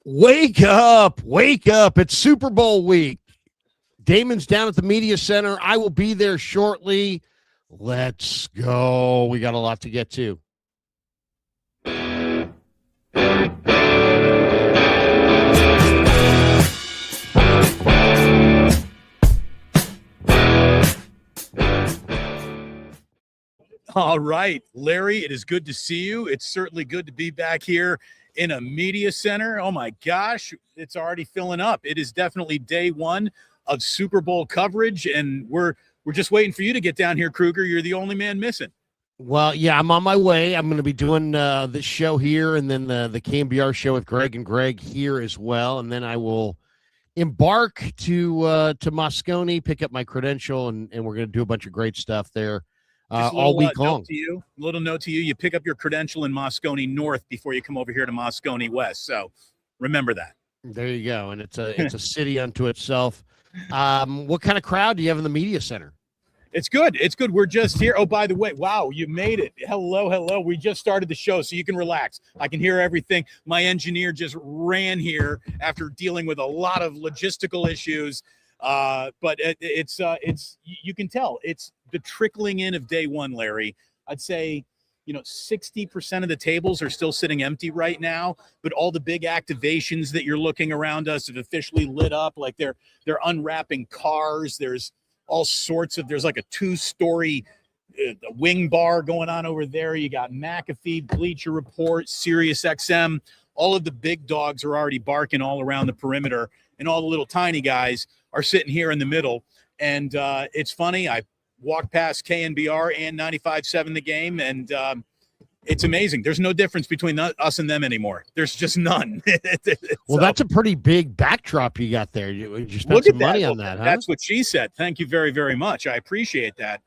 Wake up, wake up. It's Super Bowl week. Damon's down at the media center. I will be there shortly. Let's go. We got a lot to get to. All right, Larry, it is good to see you. It's certainly good to be back here in a media center. Oh my gosh, it's already filling up. It is definitely day one of Super Bowl coverage, and we're just waiting for you to get down here, Kruger. You're the only man missing. Well, yeah, I'm on my way. I'm going to be doing this show here and then the KMBR show with Greg and Greg here as well. And then I will embark to Moscone, pick up my credential, and we're going to do a bunch of great stuff there. All week long. Little note to you: you pick up your credential in Moscone North before you come over here to Moscone West. So remember that. There you go, and it's a city unto itself. What kind of crowd do you have in the media center? It's good. It's good. We're just here. Oh, by the way, wow, you made it. Hello. We just started the show, so you can relax. I can hear everything. My engineer just ran here after dealing with a lot of logistical issues. But it's you can tell it's the trickling in of day one, Larry. I'd say, 60% of the tables are still sitting empty right now, but all the big activations that you're looking around us have officially lit up. Like they're unwrapping cars. There's all sorts of, there's like a 2-story wing bar going on over there. You got McAfee, Bleacher Report, Sirius XM. All of the big dogs are already barking all around the perimeter, and all the little tiny guys are sitting here in the middle. And it's funny. I walked past KNBR and 95.7 The Game, and it's amazing. There's no difference between us and them anymore. There's just none. Well, that's a pretty big backdrop you got there. You spent some money on that, huh? That's what she said. Thank you very, very much. I appreciate that.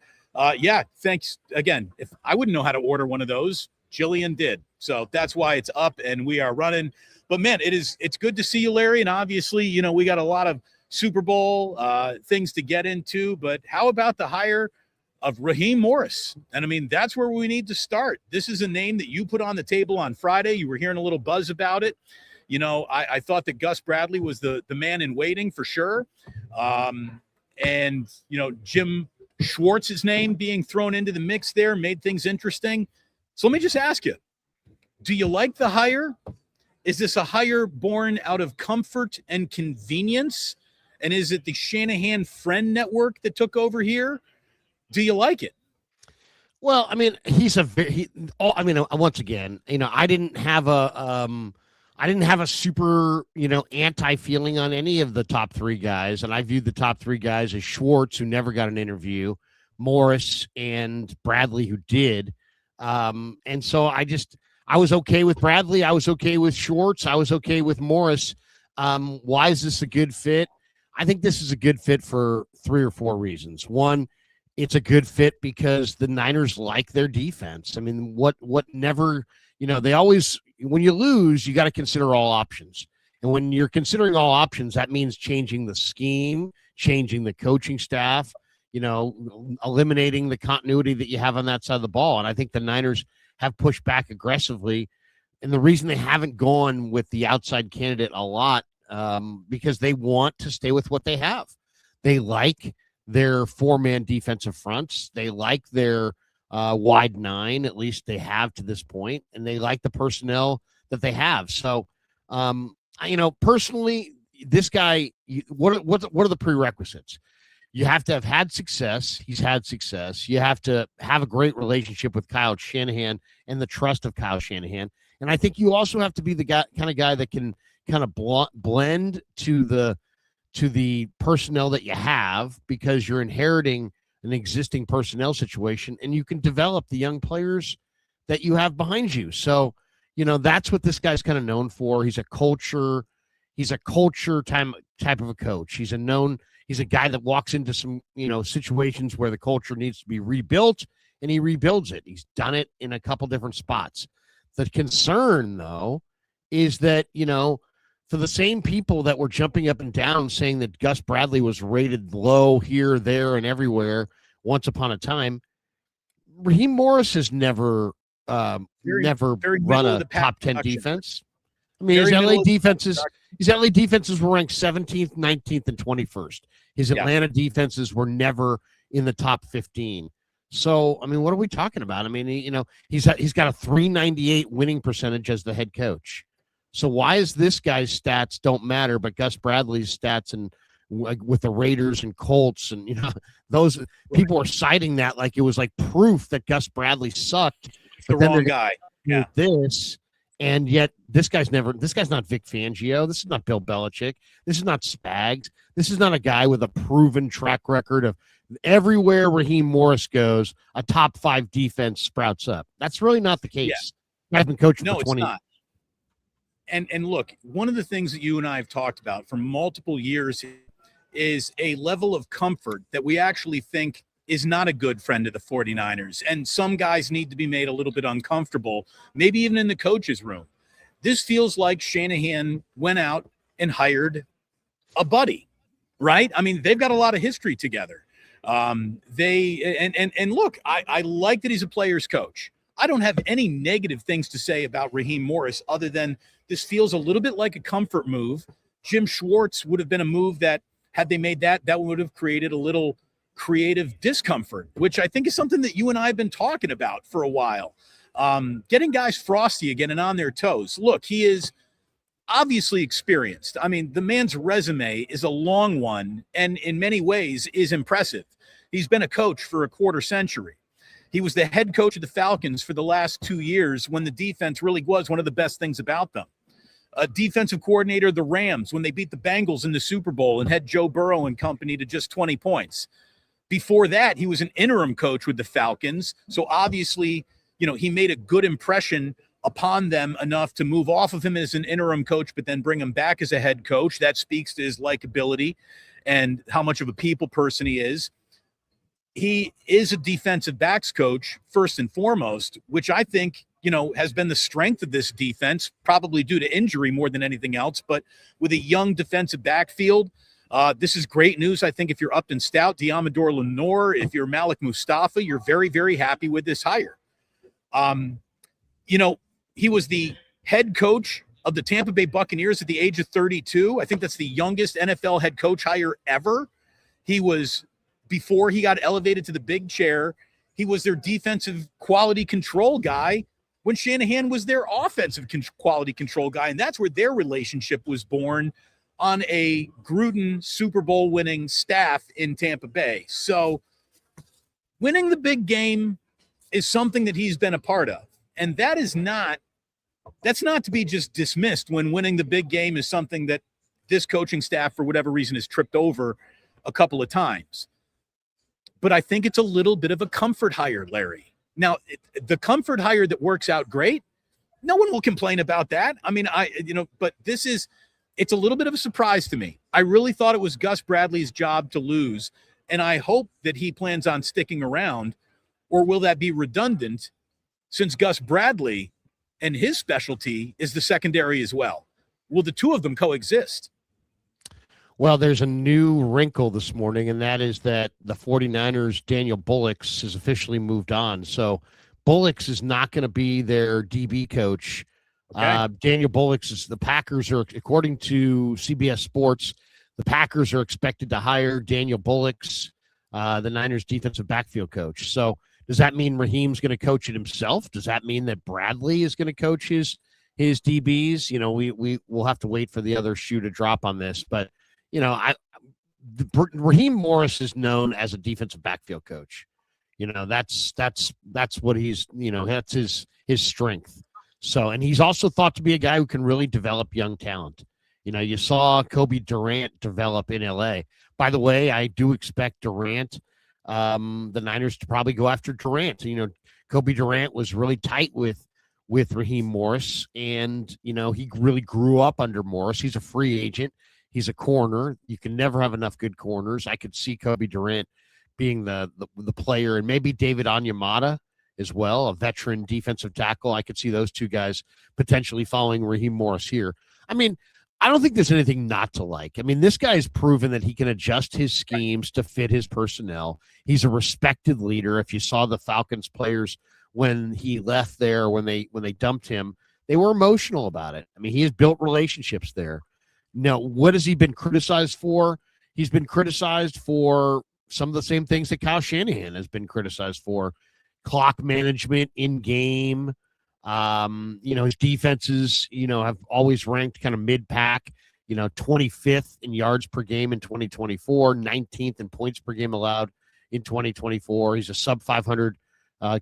Yeah, thanks again. If I wouldn't know how to order one of those, Jillian did. So that's why it's up and we are running. But man, it's good to see you, Larry. And obviously, we got a lot of Super Bowl things to get into, but how about the hire of Raheem Morris? And I mean, that's where we need to start. This is a name that you put on the table on Friday. You were hearing a little buzz about it. I thought that Gus Bradley was the man in waiting for sure. And Jim Schwartz's name being thrown into the mix there made things interesting. So let me just ask you, do you like the hire? Is this a hire born out of comfort and convenience? And is it the Shanahan Friend Network that took over here? Do you like it? Well, I mean, once again, I didn't have a super, anti feeling on any of the top three guys. And I viewed the top three guys as Schwartz, who never got an interview, Morris, and Bradley, who did. And so I was okay with Bradley. I was okay with Schwartz. I was okay with Morris. Why is this a good fit? I think this is a good fit for 3 or 4 reasons. One, it's a good fit because the Niners like their defense. I mean, what never, they always, when you lose, you got to consider all options. And when you're considering all options, that means changing the scheme, changing the coaching staff, eliminating the continuity that you have on that side of the ball. And I think the Niners have pushed back aggressively. And the reason they haven't gone with the outside candidate a lot, because they want to stay with what they have. They like their 4-man defensive fronts. They like their wide 9, at least they have to this point, and they like the personnel that they have. So, personally, this guy, what are the prerequisites? You have to have had success. He's had success. You have to have a great relationship with Kyle Shanahan and the trust of Kyle Shanahan. And I think you also have to be the kind of guy that can kind of blend to the personnel that you have, because you're inheriting an existing personnel situation, and you can develop the young players that you have behind you. So, that's what this guy's kind of known for. He's a culture type of a coach. He's a guy that walks into some, situations where the culture needs to be rebuilt, and he rebuilds it. He's done it in a couple different spots. The concern, though, is that, for the same people that were jumping up and down saying that Gus Bradley was rated low here, there, and everywhere once upon a time, Raheem Morris has never run a top 10 defense. I mean, Very middle of the his LA defenses were ranked 17th, 19th, and 21st. His Atlanta defenses were never in the top 15. So, I mean, what are we talking about? I mean, he's got a 398 winning percentage as the head coach. So why is this guy's stats don't matter, but Gus Bradley's stats and with the Raiders and Colts and those people are citing that like it was like proof that Gus Bradley sucked. The wrong guy. Yeah. This. And yet this guy's not Vic Fangio. This is not Bill Belichick. This is not Spags. This is not a guy with a proven track record of everywhere Raheem Morris goes, a top 5 defense sprouts up. That's really not the case. Yeah. I've been coaching for 20 years. And look, one of the things that you and I have talked about for multiple years is a level of comfort that we actually think is not a good friend of the 49ers. And some guys need to be made a little bit uncomfortable, maybe even in the coach's room. This feels like Shanahan went out and hired a buddy, right? I mean, they've got a lot of history together. Look, I like that he's a player's coach. I don't have any negative things to say about Raheem Morris other than this feels a little bit like a comfort move. Jim Schwartz would have been a move that, had they made that would have created a little creative discomfort, which I think is something that you and I have been talking about for a while. Getting guys frosty again and on their toes. Look, he is obviously experienced. I mean, the man's resume is a long one and in many ways is impressive. He's been a coach for a quarter century. He was the head coach of the Falcons for the last 2 years when the defense really was one of the best things about them. A defensive coordinator of the Rams when they beat the Bengals in the Super Bowl and had Joe Burrow and company to just 20 points. Before that, he was an interim coach with the Falcons. So obviously, he made a good impression upon them enough to move off of him as an interim coach, but then bring him back as a head coach. That speaks to his likability and how much of a people person he is. He is a defensive backs coach, first and foremost, which I think, has been the strength of this defense, probably due to injury more than anything else. But with a young defensive backfield, this is great news. I think if you're Upton Stout, Diamador Lenore, if you're Malik Mustafa, you're very, very happy with this hire. He was the head coach of the Tampa Bay Buccaneers at the age of 32. I think that's the youngest NFL head coach hire ever. He was, before he got elevated to the big chair, he was their defensive quality control guy when Shanahan was their offensive quality control guy. And that's where their relationship was born, on a Gruden Super Bowl winning staff in Tampa Bay. So winning the big game is something that he's been a part of. And that's not to be just dismissed when winning the big game is something that this coaching staff, for whatever reason, has tripped over a couple of times. But I think it's a little bit of a comfort hire, Larry. Now, the comfort hire that works out great, no one will complain about that. I mean, but it's a little bit of a surprise to me. I really thought it was Gus Bradley's job to lose, and I hope that he plans on sticking around, or will that be redundant since Gus Bradley and his specialty is the secondary as well? Will the two of them coexist? Well, there's a new wrinkle this morning, and that is that the 49ers, Daniel Bullocks, has officially moved on. So Bullocks is not going to be their DB coach. Okay. Daniel Bullocks is the Packers are, according to CBS Sports, the Packers are expected to hire Daniel Bullocks, the Niners defensive backfield coach. So does that mean Raheem's going to coach it himself? Does that mean that Bradley is going to coach his DBs? We'll have to wait for the other shoe to drop on this, but Raheem Morris is known as a defensive backfield coach. That's what he's, that's his strength. So, and he's also thought to be a guy who can really develop young talent. You saw Kobe Durant develop in LA. By the way, I do expect Durant, the Niners to probably go after Durant. Kobe Durant was really tight with Raheem Morris, and, he really grew up under Morris. He's a free agent. He's a corner. You can never have enough good corners. I could see Kobe Durant being the player, and maybe David Onyemata as well, a veteran defensive tackle. I could see those two guys potentially following Raheem Morris here. I mean, I don't think there's anything not to like. I mean, this guy's proven that he can adjust his schemes to fit his personnel. He's a respected leader. If you saw the Falcons players when he left there, when they dumped him, they were emotional about it. I mean, he has built relationships there. Now, what has he been criticized for? He's been criticized for some of the same things that Kyle Shanahan has been criticized for: clock management in game. His defenses, have always ranked kind of mid-pack, 25th in yards per game in 2024, 19th in points per game allowed in 2024. He's a sub 500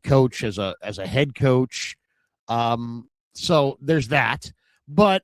coach as a head coach. So there's that. But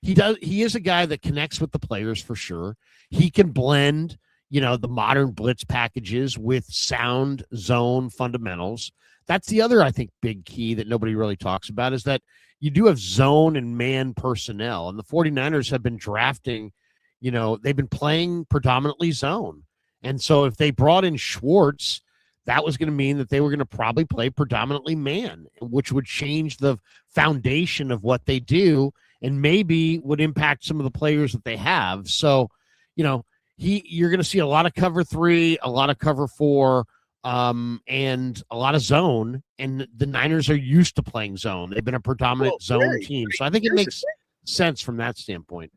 he is a guy that connects with the players for sure. He can blend, the modern blitz packages with sound zone fundamentals. That's the other, I think, big key that nobody really talks about, is that you do have zone and man personnel. And the 49ers have been drafting, they've been playing predominantly zone. And so if they brought in Schwartz, that was going to mean that they were going to probably play predominantly man, which would change the foundation of what they do and maybe would impact some of the players that they have. So, you're going to see a lot of cover 3, a lot of cover 4, and a lot of zone. And the Niners are used to playing zone. They've been a predominant zone team. So I think it makes sense from that standpoint.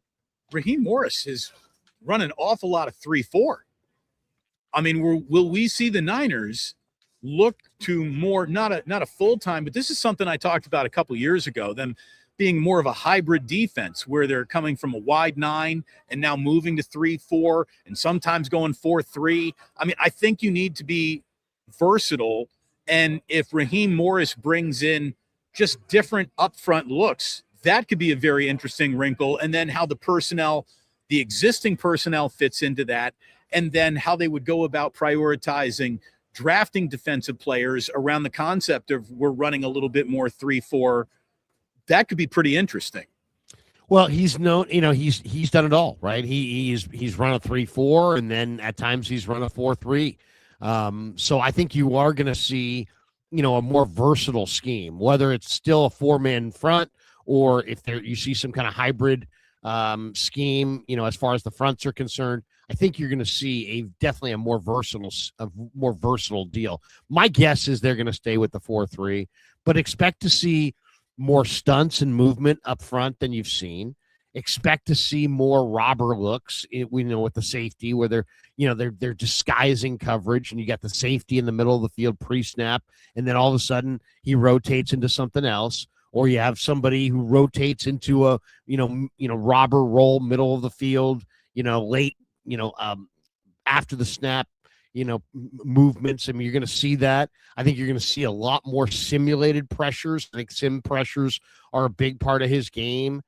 Raheem Morris has run an awful lot of 3-4. I mean, will we see the Niners look to more, not a full-time, but this is something I talked about a couple years ago, them being more of a hybrid defense where they're coming from a wide 9 and now moving to 3-4 and sometimes going 4-3. I mean, I think you need to be versatile. And if Raheem Morris brings in just different upfront looks, that could be a very interesting wrinkle. And then how the existing personnel fits into that. And then how they would go about prioritizing drafting defensive players around the concept of we're running a little bit more 3-4. That could be pretty interesting. Well, he's known, he's done it all, right? He's run a 3-4, and then at times he's run a 4-3. So I think you are going to see, a more versatile scheme, whether it's still a 4-man front or if you see some kind of hybrid scheme, as far as the fronts are concerned. I think you're going to see definitely a more versatile deal. My guess is they're going to stay with the 4-3, but expect to see more stunts and movement up front than you've seen. Expect to see more robber looks. With the safety where they're disguising coverage, and you got the safety in the middle of the field pre-snap, and then all of a sudden he rotates into something else, or you have somebody who rotates into a robber roll middle of the field, late. After the snap, movements. I mean, you're going to see that. I think you're going to see a lot more simulated pressures. I think sim pressures are a big part of his game.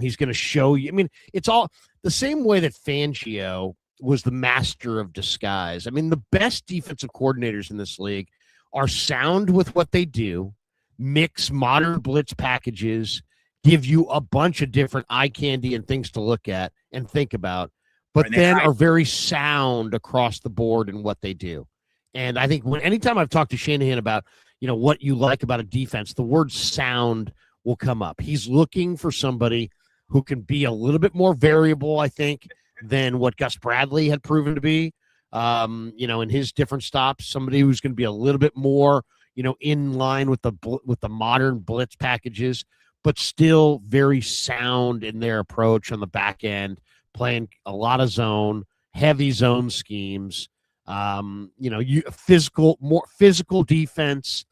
He's going to show you. I mean, it's all the same way that Fangio was the master of disguise. I mean, the best defensive coordinators in this league are sound with what they do, mix modern blitz packages, give you a bunch of different eye candy and things to look at and think about, but then are very sound across the board in what they do. And I think anytime I've talked to Shanahan about, what you like about a defense, the word sound will come up. He's looking for somebody who can be a little bit more variable, I think, than what Gus Bradley had proven to be, in his different stops. Somebody who's going to be a little bit more, in line with the modern blitz packages, but still very sound in their approach on the back end, playing a lot of zone, heavy zone schemes, more physical defense,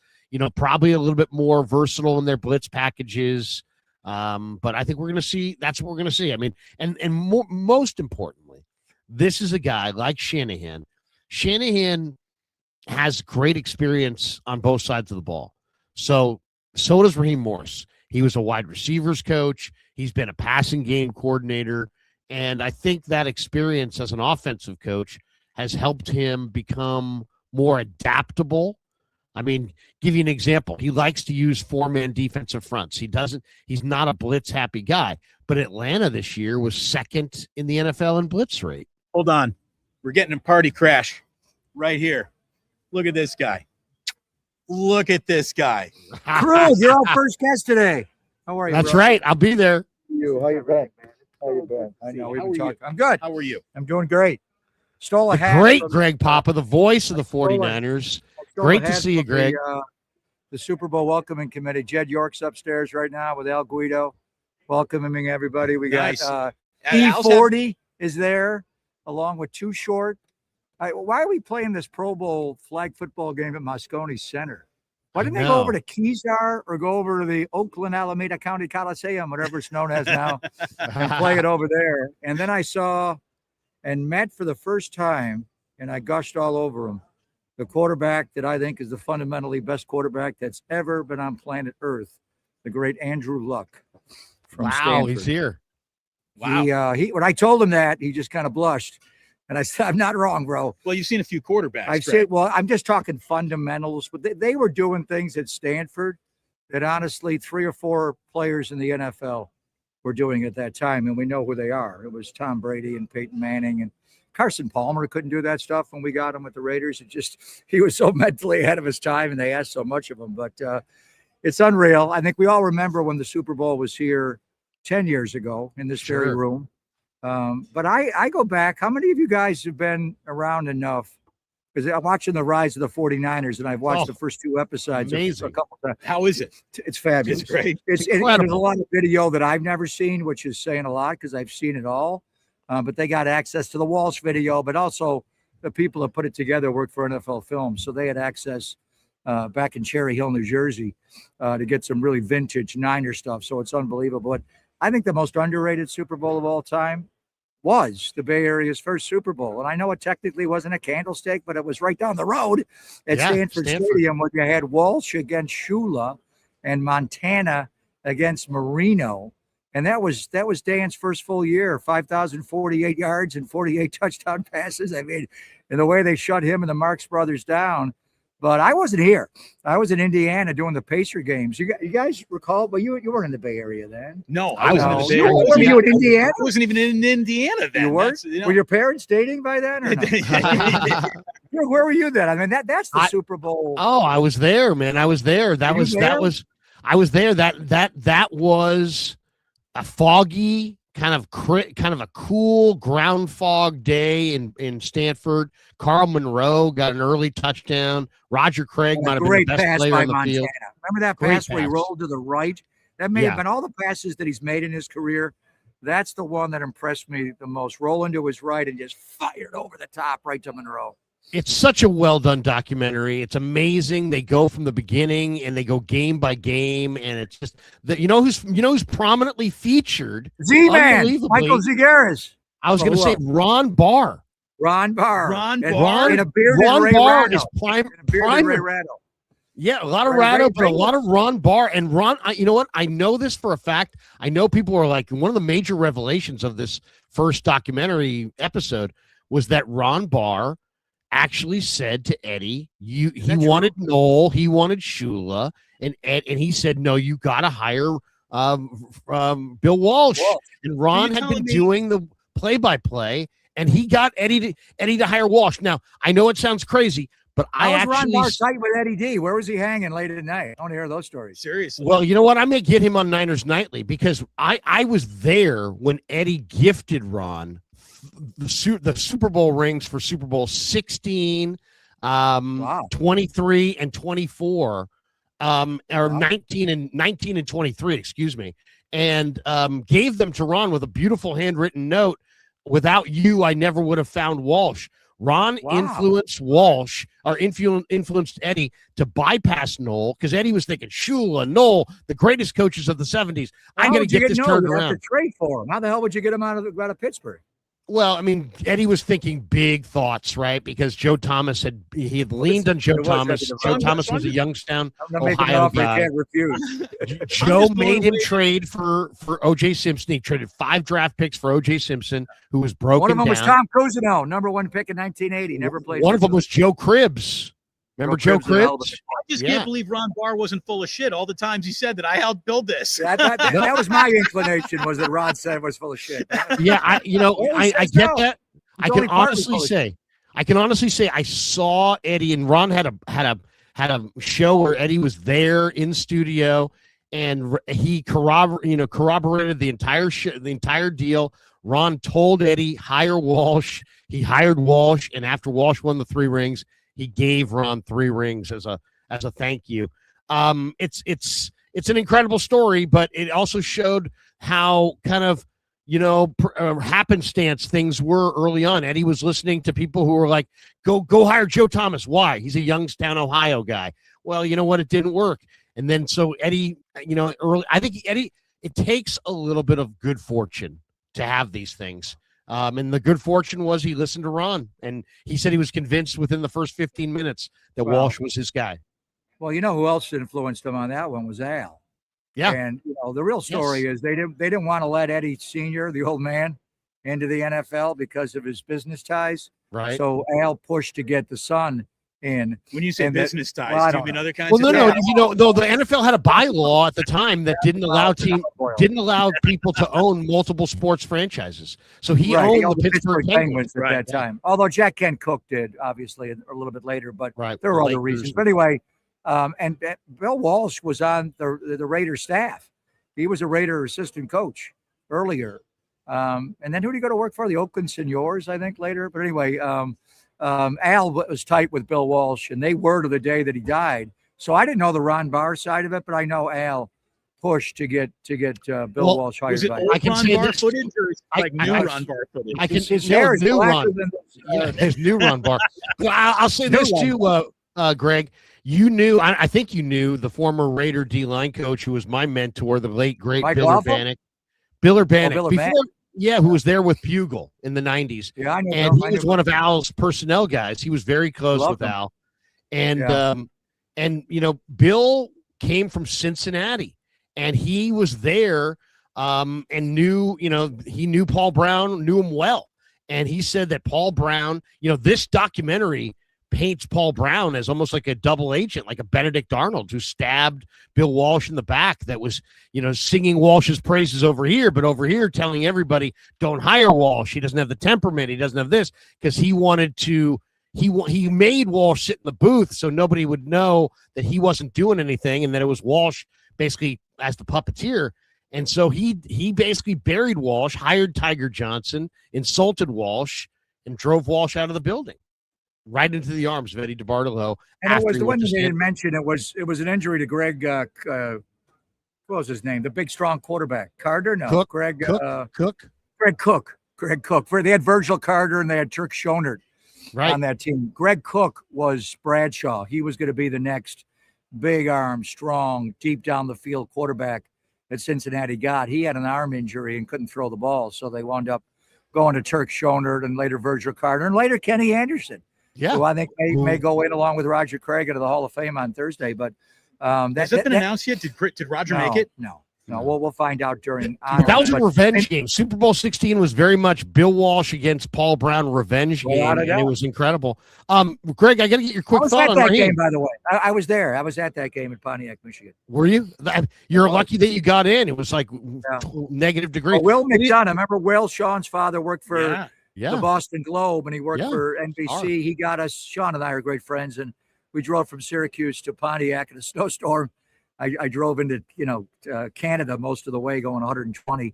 probably a little bit more versatile in their blitz packages. But I think that's what we're going to see. I mean, and most importantly, this is a guy like Shanahan. Shanahan has great experience on both sides of the ball. So does Raheem Morris. He was a wide receivers coach. He's been a passing game coordinator. And I think that experience as an offensive coach has helped him become more adaptable. I mean, give you an example. He likes to use 4-man defensive fronts. He's not a blitz happy guy, but Atlanta this year was second in the NFL in blitz rate. Hold on. We're getting a party crash right here. Look at this guy. Look at this guy. Krug, you're our first guest today. How are you? That's right. I'll be there. How you been? How you been? I know we've been talking. I'm good. How are you? I'm doing great. Stole a hat. Great Greg Papa, the voice of the 49ers. Great to see you, Greg. the Super Bowl welcoming committee. Jed York's upstairs right now with Al Guido, welcoming everybody. We got E40 is there, along with Too Short. Why are we playing this Pro Bowl flag football game at Moscone Center? Why didn't they go over to Kezar or go over to the Oakland Alameda County Coliseum, whatever it's known as now, and play it over there? And then I saw and met for the first time, and I gushed all over him, the quarterback that I think is the fundamentally best quarterback that's ever been on planet Earth, the great Andrew Luck from Stanford. He's here. Wow. He when I told him that, he just kind of blushed. And I said, I'm not wrong, bro. Well, you've seen a few quarterbacks. I've said, well, I'm just talking fundamentals, but they were doing things at Stanford that honestly 3 or 4 players in the NFL were doing at that time. And we know who they are. It was Tom Brady and Peyton Manning, and Carson Palmer couldn't do that stuff when we got him with the Raiders. He was so mentally ahead of his time, and they asked so much of him. But it's unreal. I think we all remember when the Super Bowl was here 10 years ago in this very room. But I go back. How many of you guys have been around enough? Because I'm watching the rise of the 49ers, and I've watched the first 2 episodes a couple times. How is it? It's fabulous. It's great. There's a lot of video that I've never seen, which is saying a lot because I've seen it all. But they got access to the Walsh video, but also the people that put it together work for NFL Films. So they had access back in Cherry Hill, New Jersey, to get some really vintage Niner stuff. So it's unbelievable. But I think the most underrated Super Bowl of all time was the Bay Area's first Super Bowl. And I know it technically wasn't a candlestick, but it was right down the road at Stanford Stadium, where you had Walsh against Shula and Montana against Marino. And that was Dan's first full year, 5,048 yards and 48 touchdown passes. I mean, and the way they shut him and the Marx brothers down. But I wasn't here. I was in Indiana doing the Pacer games. You guys recall? Well, you weren't in the Bay Area then. No, I was in the Bay Area. Were you in Indiana? I wasn't even in Indiana then. You weren't? Were your parents dating by then? Or no? Where were you then? I mean, that's the Super Bowl. Oh, I was there, man. I was there. I was there. That was a foggy, kind of a cool ground fog day in Stanford. Carl Monroe got an early touchdown. Roger Craig might have been the best player on the field. Remember that pass where he rolled to the right? That may have been all the passes that he's made in his career. That's the one that impressed me the most. Rolling to his right and just fired over the top right to Monroe. It's such a well done documentary. It's amazing. They go from the beginning and they go game by game, and it's just that who's prominently featured. Z-Man, Michael Zagaris. I was going to say Ron Barr. Ron Barr. Ron Barr. And a bearded Ray Barr Ratto. is prime. Ray Ratto. Yeah, a lot of Ratto, but a lot of Ron Barr. And Ron, you know what? I know this for a fact. I know people are like, one of the major revelations of this first documentary episode was that Ron Barr actually said to Eddie, he wanted Noel, he wanted Shula, and he said, no, you got to hire Bill Walsh. And Ron had been doing the play-by-play, and he got Eddie to hire Walsh. Now, I know it sounds crazy, but Ron Barr tight with Eddie D? Where was he hanging late at night? I want to hear those stories. Seriously. Well, you know what? I may get him on Niners Nightly, because I was there when Eddie gifted Ron the Super Bowl rings for Super Bowl 16, 23, and 24, or 19 and 23, excuse me, and gave them to Ron with a beautiful handwritten note. Without you, I never would have found Walsh. Ron influenced Walsh, or influenced Eddie to bypass Noel, because Eddie was thinking Shula, Noel, the greatest coaches of the 70s. I got to get this turned around. To trade for him. How the hell would you get him out of Pittsburgh? Well, I mean, Eddie was thinking big thoughts, right? Because Joe Thomas had leaned on Joe Thomas. Joe Thomas was a Youngstown, Ohio guy. Can't refuse. Joe made him trade for O.J. Simpson. He traded 5 draft picks for O.J. Simpson, who was broken down. One of them down. was Tom Cousineau, #1 pick in 1980. Never played. One of them was Joe Cribbs. Remember Joe Cribbs? I just can't believe Ron Barr wasn't full of shit all the times he said that I helped build this. That was my inclination, was that Ron said was full of shit. Yeah, I get that. I can honestly say I saw Eddie, and Ron had a show where Eddie was there in studio, and he corroborated the entire deal. Ron told Eddie, hire Walsh. He hired Walsh, and after Walsh won the 3 rings, he gave Ron 3 rings as a thank you. It's an incredible story, but it also showed how kind of happenstance things were early on. Eddie was listening to people who were like, go hire Joe Thomas. Why? He's a Youngstown, Ohio guy. Well, you know what? It didn't work. And then so Eddie, I think Eddie, it takes a little bit of good fortune to have these things. And the good fortune was he listened to Ron, and he said he was convinced within the first 15 minutes that Walsh was his guy. Well, you know who else influenced him on that one was Al. Yeah. And the real story is they didn't want to let Eddie Sr., the old man, into the NFL because of his business ties. Right. So Al pushed to get the son in. When you say business ties, do you mean other kinds of no, the NFL had a bylaw at the time that didn't allow people to own multiple sports franchises. So he owned the Pittsburgh Penguins at that time. Although Jack Kent Cook did, obviously, a little bit later, but there were other reasons. But anyway, and Bill Walsh was on the Raiders staff. He was a Raider assistant coach earlier. And then who did he go to work for? The Oakland Seniors, I think, later. But anyway, Al was tight with Bill Walsh, and they were to the day that he died. So I didn't know the Ron Barr side of it, but I know Al pushed to get Bill Walsh hired. Was it old Ron Barr footage or like new Ron Barr footage? I can say new Ron. There's new Ron Barr. Well, I'll say this too, Greg. You knew, I think you knew the former Raider D-line coach who was my mentor, the late, great Bill Urbanic. Bill Urbanic. Who was there with Bugle in the 90s. Yeah, I know. And he was one of Al's personnel guys. He was very close with Al. And, Bill came from Cincinnati, and he was there and knew, he knew Paul Brown, knew him well. And he said that Paul Brown, this documentary paints Paul Brown as almost like a double agent, like a Benedict Arnold who stabbed Bill Walsh in the back, that was, singing Walsh's praises over here, but over here telling everybody, don't hire Walsh. He doesn't have the temperament. He doesn't have this, because he wanted to, he made Walsh sit in the booth so nobody would know that he wasn't doing anything and that it was Walsh basically as the puppeteer. And so he basically buried Walsh, hired Tiger Johnson, insulted Walsh, and drove Walsh out of the building. Right into the arms of Eddie DeBartolo. And it was the one that they didn't mention. It was an injury to Greg. What was his name? The big, strong quarterback. Carter? No, Cook. Greg Cook. Greg Cook. They had Virgil Carter and they had Turk Schonert on that team. Greg Cook was Bradshaw. He was going to be the next big arm, strong, deep down the field quarterback that Cincinnati got. He had an arm injury and couldn't throw the ball, so they wound up going to Turk Schonert and later Virgil Carter and later Kenny Anderson. Yeah, who I think may go in along with Roger Craig into the Hall of Fame on Thursday. But has that been announced yet? Did Roger make it? No. We'll find out during. That was a revenge game. Super Bowl 16 was very much Bill Walsh against Paul Brown revenge game, and it was incredible. Greg, I got to get your quick thought on that game. By the way, I was there. I was at that game in Pontiac, Michigan. Were you? You're lucky that you got in. It was like negative degree. Will McDonough. Remember, Will Sean's father worked for. The Boston Globe, and he worked for NBC. He got us. Sean and I are great friends, and we drove from Syracuse to Pontiac in a snowstorm. I drove into Canada most of the way, going 120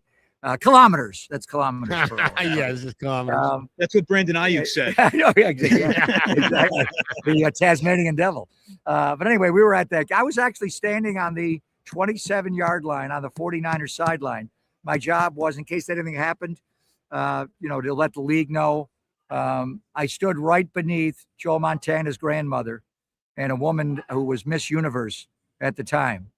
kilometers. That's kilometers. Yes, it's kilometers. That's what Brandon Ayuk said. Exactly. The Tasmanian Devil. But anyway, we were at that. I was actually standing on the 27-yard line on the 49ers sideline. My job was, in case anything happened, to let the league know. I stood right beneath Joe Montana's grandmother and a woman who was Miss Universe at the time.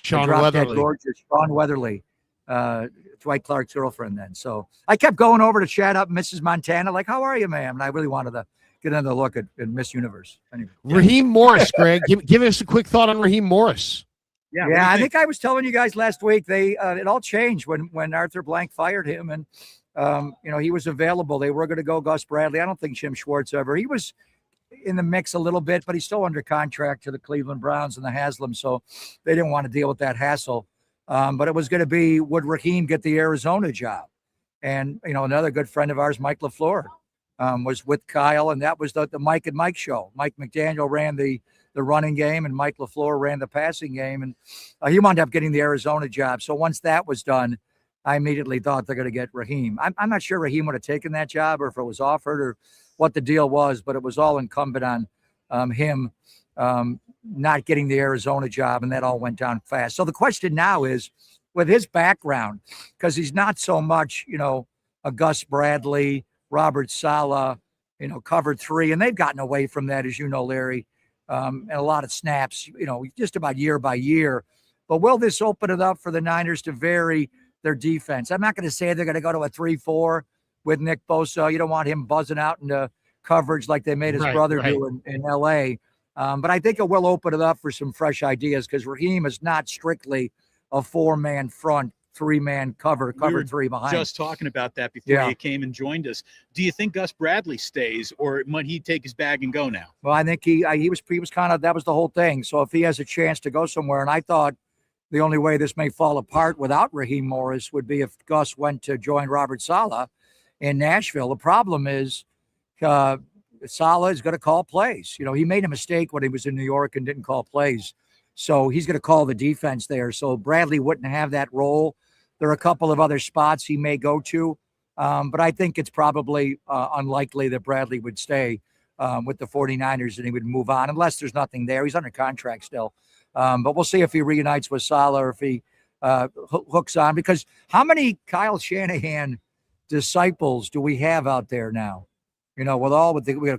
Sean Weatherly. Gorgeous Sean Weatherly, Dwight Clark's girlfriend then. So I kept going over to chat up Mrs. Montana, like, how are you, ma'am? And I really wanted to get another look at Miss Universe. Anyway. Raheem Morris, Greg. give us a quick thought on Raheem Morris. Yeah, I think I was telling you guys last week, it all changed when Arthur Blank fired him, and he was available. They were going to go Gus Bradley. I don't think Jim Schwartz ever. He was in the mix a little bit, but he's still under contract to the Cleveland Browns and the Haslam, so they didn't want to deal with that hassle. But it was going to be, would Raheem get the Arizona job? And, another good friend of ours, Mike LaFleur, was with Kyle, and that was the Mike and Mike show. Mike McDaniel ran the running game, and Mike LaFleur ran the passing game, and he wound up getting the Arizona job. So once that was done, I immediately thought they're going to get Raheem. I'm not sure Raheem would have taken that job or if it was offered or what the deal was, but it was all incumbent on him not getting the Arizona job, and that all went down fast. So the question now is, with his background, because he's not so much, a Gus Bradley, Robert Saleh, covered three, and they've gotten away from that, as you know, Larry, and a lot of snaps, just about year by year. But will this open it up for the Niners to vary their defense? I'm not going to say they're going to go to a 3-4 with Nick Bosa. You don't want him buzzing out into coverage like they made his brother do in L.A., but I think it will open it up for some fresh ideas, because Raheem is not strictly a 4-man front, 3-man cover three behind. Just talking about that before you came and joined us. Do you think Gus Bradley stays, or might he take his bag and go now? Well, I think he was kind of, that was the whole thing. So if he has a chance to go somewhere, and I thought the only way this may fall apart without Raheem Morris would be if Gus went to join Robert Saleh in Nashville. The problem is Saleh is going to call plays. He made a mistake when he was in New York and didn't call plays. So he's going to call the defense there. So Bradley wouldn't have that role. There are a couple of other spots he may go to, but I think it's probably unlikely that Bradley would stay with the 49ers and he would move on, unless there's nothing there. He's under contract still. But we'll see if he reunites with Saleh or if he hooks on, because how many Kyle Shanahan disciples do we have out there now? We have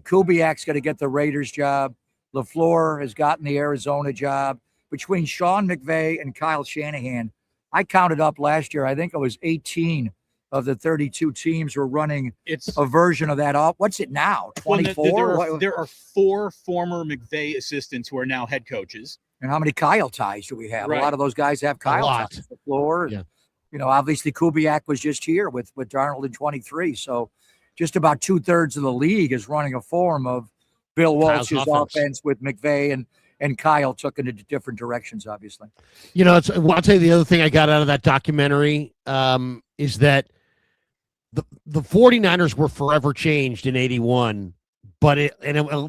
Kubiak's going to get the Raiders job. LaFleur has gotten the Arizona job. Between Sean McVay and Kyle Shanahan, I counted up last year, I think it was 18 of the 32 teams were running a version of that. What's it now, 24? Well, there are 4 former McVay assistants who are now head coaches. And how many Kyle ties do we have? Right. A lot of those guys have Kyle ties. LaFleur. Yeah. Obviously Kubiak was just here with Darnold in 23. So just about 2/3 of the league is running a form of Bill Walsh's offense with McVay, and Kyle took it into different directions, obviously. I'll tell you the other thing I got out of that documentary is that the 49ers were forever changed in 81, but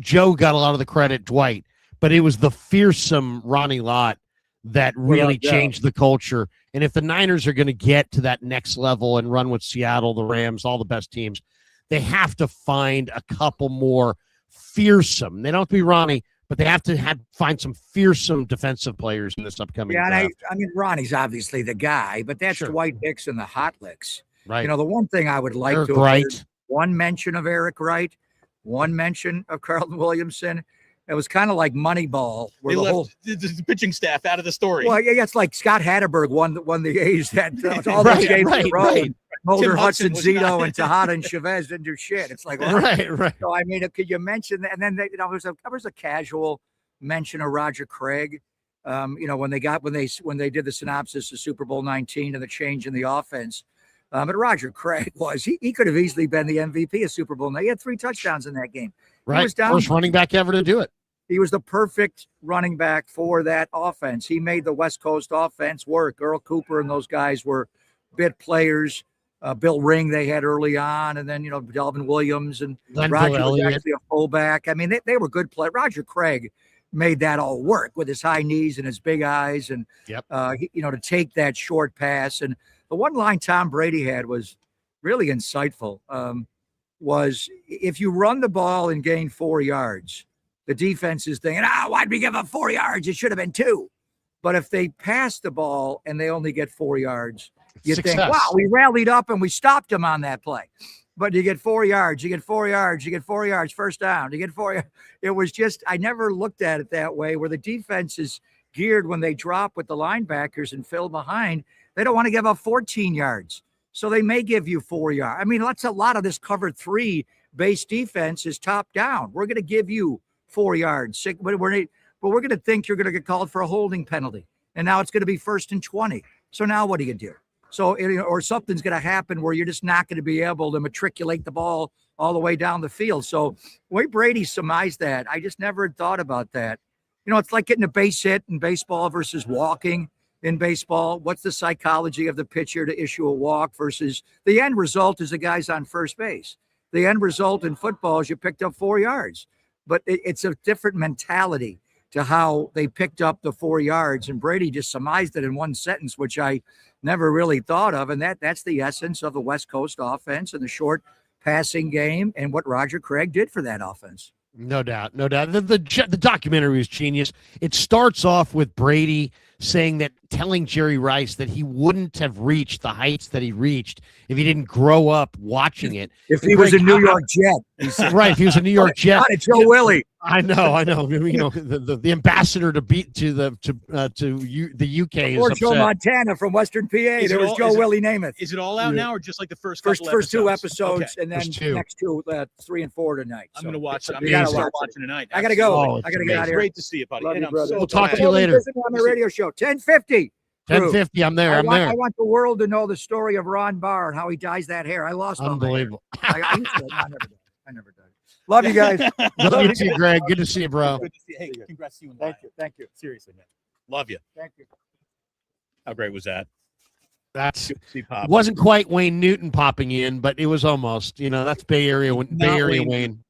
Joe got a lot of the credit, Dwight, but it was the fearsome Ronnie Lott that really changed the culture. And if the Niners are going to get to that next level and run with Seattle, the Rams, all the best teams, they have to find a couple more fearsome. They don't have to be Ronnie, but they have to find some fearsome defensive players in this upcoming draft. I mean, Ronnie's obviously the guy, but that's Dwight Hicks and the Hot Licks. Right. The one thing I would like Eric to Wright. One mention of Eric Wright, one mention of Carlton Williamson. It was kind of like Moneyball, where they left the pitching staff out of the story. Well, yeah, it's like Scott Hatterberg won the A's that all those games in a row. And Mulder, Hudson, Zito, and Tejada and Chavez didn't do shit. It's like, right. So I mean, could you mention that? And then there was a casual mention of Roger Craig. When they did the synopsis of Super Bowl 19 and the change in the offense. But Roger Craig he could have easily been the MVP of Super Bowl. Now he had 3 touchdowns in that game. Right. He was first running back ever to do it. He was the perfect running back for that offense. He made the West Coast offense work. Earl Cooper and those guys were bit players. Bill Ring they had early on, and then Delvin Williams and Roger was actually a fullback. I mean, they were good players. Roger Craig made that all work with his high knees and his big eyes, and to take that short pass. And the one line Tom Brady had was really insightful. Was if you run the ball and gain 4 yards, the defense is thinking, why'd we give up 4 yards? It should have been 2. But if they pass the ball and they only get 4 yards, you think, wow, we rallied up and we stopped them on that play. But you get 4 yards, you get 4 yards, you get 4 yards, first down, you get 4 yards. It was just, I never looked at it that way, where the defense is geared when they drop with the linebackers and fill behind. They don't want to give up 14 yards. So they may give you 4 yards. I mean, that's a lot of this cover 3 base defense is top down. We're going to give you 4 yards, but we're going to think you're going to get called for a holding penalty. And now it's going to be 1st and 20. So now what do you do? So, or something's going to happen where you're just not going to be able to matriculate the ball all the way down the field. So the way Brady surmised that, I just never thought about that. It's like getting a base hit in baseball versus walking in baseball. What's the psychology of the pitcher to issue a walk versus the end result is the guy's on first base. The end result in football is you picked up 4 yards. But it's a different mentality to how they picked up the 4 yards. And Brady just surmised it in one sentence, which I never really thought of. And that's the essence of the West Coast offense and the short passing game and what Roger Craig did for that offense. No doubt, no doubt. The documentary was genius. It starts off with Brady telling Jerry Rice that he wouldn't have reached the heights that he reached if he didn't grow up watching it. If he was a New York Jet, right? If he was a New York Jet, not a Joe Willie. I know. You know, the ambassador to the UK Or is Joe upset. Montana from Western PA. There was Joe Willie Namath. Is it all out now, or just like the first two episodes, okay. and then next two, 3 and 4 tonight. I'm gonna watch it. I'm You gonna gotta start watch watching tonight. I gotta go. Oh, I gotta it's get out of here. Great to see you, buddy. Love And you, I'm brother. so We'll talk to glad. you later. On the radio show, 10:50. 10:50. I'm there. I'm there. I want the world to know the story of Ron Barr and how he dyes that hair. I lost all my hair. Unbelievable. I used to. I never did. Love you guys. Good to see you, Greg. Good to see you, bro. Good to see you. Hey, congrats to you. And Thank Ryan. you. Thank you. Seriously, man. Love you. Thank you. How great was that? That's Good to see Pop. wasn't quite Wayne Newton popping in, but it was almost. You know, that's Bay Area. Bay Area Wayne.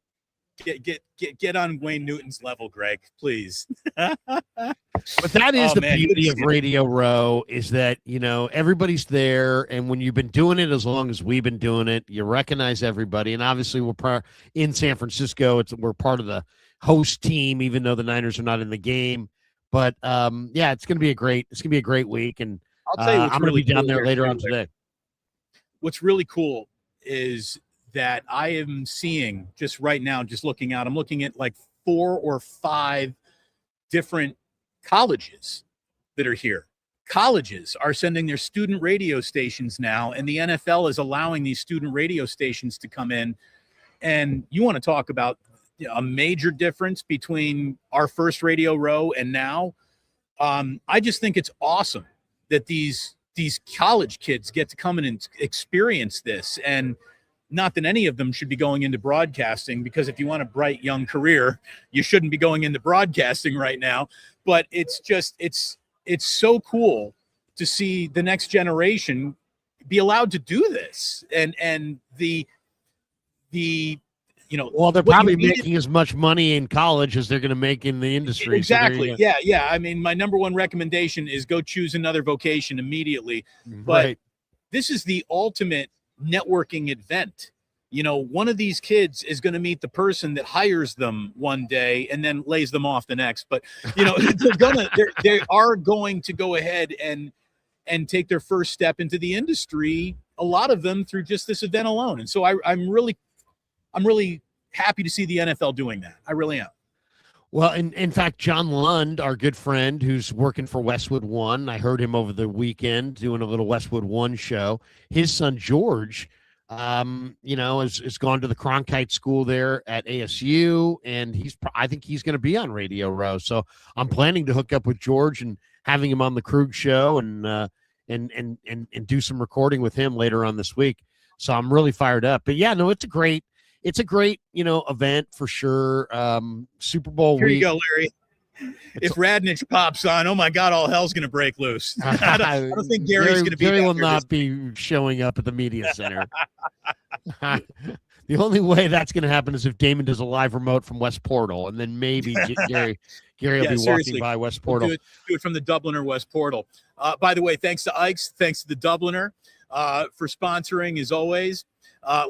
Get on Wayne Newton's level, Greg, please. But that is Oh, the man, good to beauty of see you. Radio Row is that, you know, everybody's there. And when you've been doing it as long as we've been doing it, you recognize everybody. And obviously we're in San Francisco. We're part of the host team, even though the Niners are not in the game. But yeah, it's going to be a great week. And I'll tell you what's I'm going to really be down cool there here, later too, on today. What's really cool is that I am seeing just right now, just looking out, I'm looking at like 4 or 5 different colleges that are here. Colleges are sending their student radio stations now, and the NFL is allowing these student radio stations to come in. And you want to talk about a major difference between our first Radio Row and now. I just think it's awesome that these college kids get to come in and experience this. And not that any of them should be going into broadcasting, because if you want a bright young career, you shouldn't be going into broadcasting right now. But it's just, it's so cool to see the next generation be allowed to do this. And the you know, Well, they're what you probably needed- making as much money in college as they're going to make in the industry. So there Exactly. you go. Yeah. I mean, my number one recommendation is go choose another vocation immediately. But Right. this is the ultimate networking event. You know, one of these kids is going to meet the person that hires them one day and then lays them off the next. But, you know, they are going to go ahead and take their first step into the industry, a lot of them through just this event alone. And so I'm really happy to see the NFL doing that. I really am. Well, in fact, John Lund, our good friend who's working for Westwood One, I heard him over the weekend doing a little Westwood One show. His son, George, you know, has gone to the Cronkite School there at ASU, and I think he's going to be on Radio Row. So I'm planning to hook up with George and having him on the Krug show and do some recording with him later on this week. So I'm really fired up. But yeah, no, it's a great, you know, event for sure. Super Bowl Here week. you go, Larry. If Radnich pops on, oh my God, all hell's going to break loose. I don't think Gary's going to be. Gary back will here not be showing up at the media center. The only way that's going to happen is if Damon does a live remote from West Portal, and then maybe Gary will be walking by West Portal. We'll do it from the Dubliner West Portal. By the way, thanks to Ike's, thanks to the Dubliner for sponsoring as always.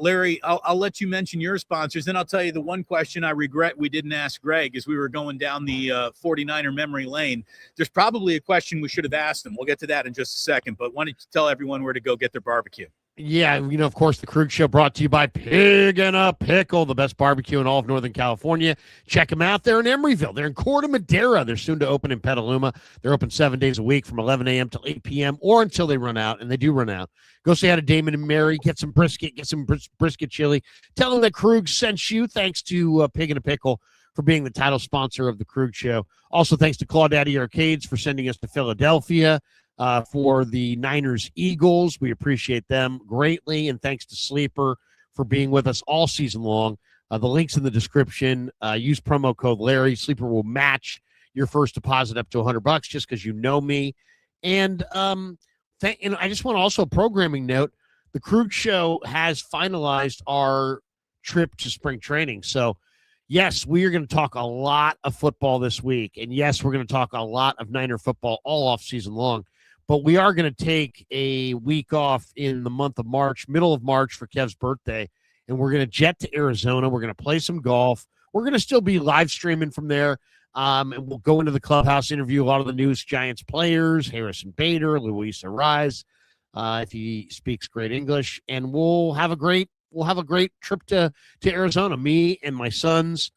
Larry, I'll let you mention your sponsors. Then I'll tell you the one question I regret we didn't ask Greg as we were going down the 49er memory lane. There's probably a question we should have asked him. We'll get to that in just a second. But why don't you tell everyone where to go get their barbecue? Yeah, you know, of course, the Krug Show brought to you by Pig and a Pickle, the best barbecue in all of Northern California. Check them out. They're in Emeryville. They're in Corte Madera. They're soon to open in Petaluma. They're open 7 days a week from 11 a.m. till 8 p.m. or until they run out, and they do run out. Go say hi to Damon and Mary. Get some brisket. Get some brisket chili. Tell them that Krug sent you. Thanks to Pig and a Pickle for being the title sponsor of the Krug Show. Also, thanks to Claudaddy Arcades for sending us to Philadelphia. For the Niners Eagles. We appreciate them greatly. And thanks to Sleeper for being with us all season long. The link's in the description. Use promo code Larry. Sleeper will match your first deposit up to $100 just because you know me. And I just want to also a programming note. The Krug Show has finalized our trip to spring training. So, yes, we are going to talk a lot of football this week. And yes, we're going to talk a lot of Niner football all off season long. But we are going to take a week off in the month of March, middle of March for Kev's birthday. And we're going to jet to Arizona. We're going to play some golf. we're going to still be live streaming from there. And we'll go into the clubhouse, interview a lot of the newest Giants players, Harrison Bader, Luis Ariz, if he speaks great English, and we'll have a great trip to Arizona. Me and my sons.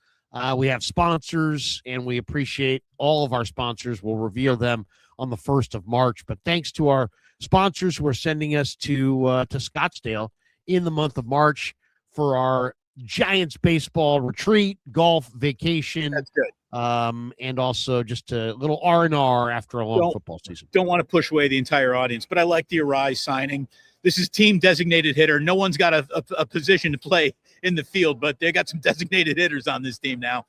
We have sponsors, and we appreciate all of our sponsors. We'll reveal them on the 1st of March. But thanks to our sponsors who are sending us to Scottsdale in the month of March for our Giants baseball retreat, golf, vacation. That's good. And also just a little R&R after a long football season. Don't want to push away the entire audience, but I like the Arise signing. This is team designated hitter. No one's got a position to play in the field, but they got some designated hitters on this team now.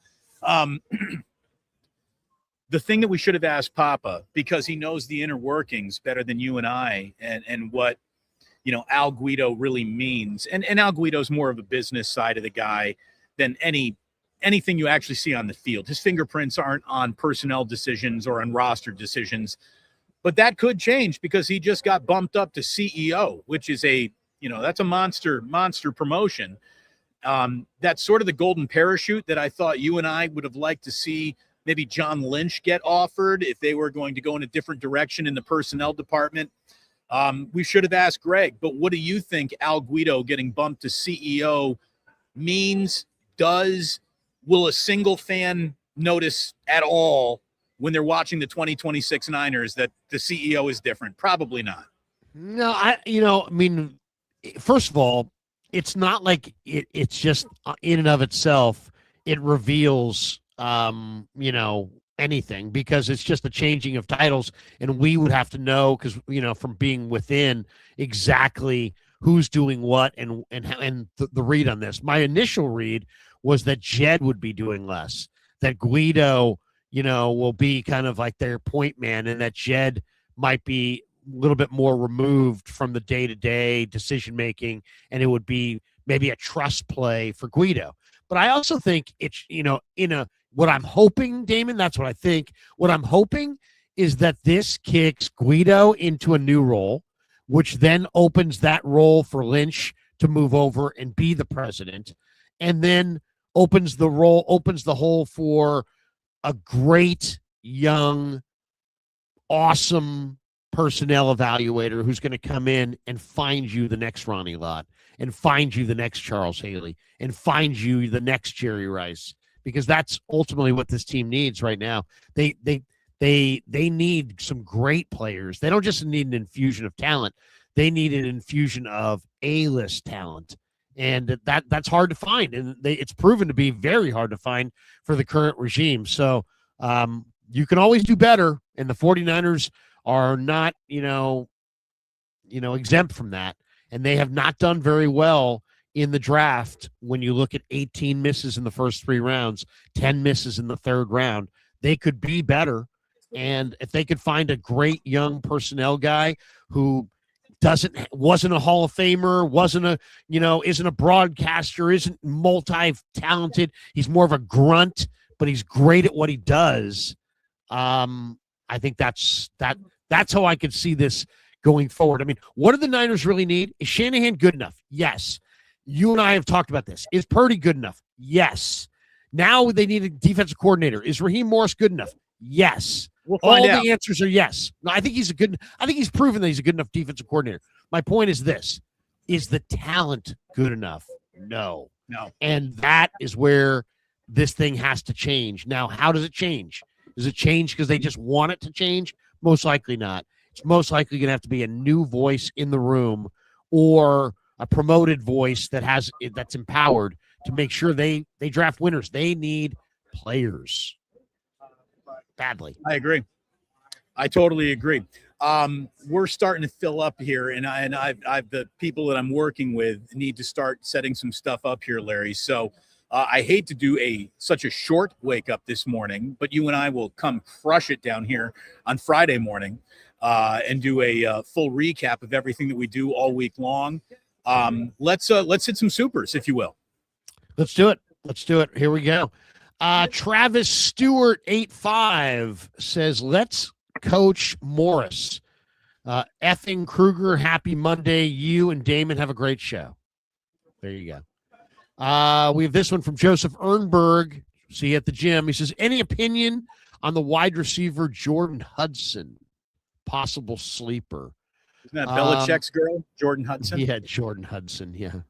The thing that we should have asked Papa, because he knows the inner workings better than you and I, and what, Al Guido really means. And Al Guido's more of a business side of the guy than anything you actually see on the field. His fingerprints aren't on personnel decisions or on roster decisions, but that could change because he just got bumped up to CEO, which is that's a monster promotion. That's sort of the golden parachute that I thought you and I would have liked to see maybe John Lynch get offered if they were going to go in a different direction in the personnel department. We should have asked Greg, but what do you think Al Guido getting bumped to CEO means, will a single fan notice at all when they're watching the 2026 Niners that the CEO is different? Probably not. No, first of all, it's not like it's just in and of itself, it reveals, anything, because it's just a changing of titles, and we would have to know, because, from being within, exactly who's doing what and the read on this. My initial read was that Jed would be doing less, that Guido, will be kind of like their point man, and that Jed might be a little bit more removed from the day-to-day decision-making, and it would be maybe a trust play for Guido. But I also think it's, what I'm hoping, Damon, that's what I think. What I'm hoping is that this kicks Guido into a new role, which then opens that role for Lynch to move over and be the president, and then opens the hole for a great, young, awesome personnel evaluator who's going to come in and find you the next Ronnie Lott, and find you the next Charles Haley, and find you the next Jerry Rice, because that's ultimately what this team needs right now. They need some great players. They don't just need an infusion of talent. They need an infusion of A-list talent. And that's hard to find. And it's proven to be very hard to find for the current regime. So you can always do better. And the 49ers are not, exempt from that. And they have not done very well in the draft. When you look at 18 misses in the first 3 rounds, 10 misses in the 3rd round, they could be better. And if they could find a great young personnel guy who wasn't a Hall of Famer, isn't a broadcaster, isn't multi-talented, he's more of a grunt, but he's great at what he does. I think that's how I could see this going forward. I mean, what do the Niners really need? Is Shanahan good enough? Yes. You and I have talked about this. Is Purdy good enough? Yes. Now they need a defensive coordinator. Is Raheem Morris good enough? Yes. We'll find out. The answers are yes. No, I think he's proven that he's a good enough defensive coordinator. My point is this: is the talent good enough? No. And that is where this thing has to change. Now, how does it change? Does it change because they just want it to change? Most likely not. It's most likely going to have to be a new voice in the room, or a promoted voice that's empowered to make sure they draft winners. They need players badly. I agree. I totally agree. We're starting to fill up here, and I've the people that I'm working with need to start setting some stuff up here, Larry. So I hate to do such a short wake up this morning, but you and I will come crush it down here on Friday morning and do a full recap of everything that we do all week long. Let's hit some supers, if you will. Let's do it. Here we go. Travis Stewart 85 says, let's coach Morris. Effing Kruger, happy Monday. You and Damon have a great show. There you go. We have this one from Joseph Ernberg. See you at the gym. He says, any opinion on the wide receiver Jordan Hudson? Possible sleeper. Isn't that Belichick's girl, Jordan Hudson? Yeah, Jordan Hudson. Yeah.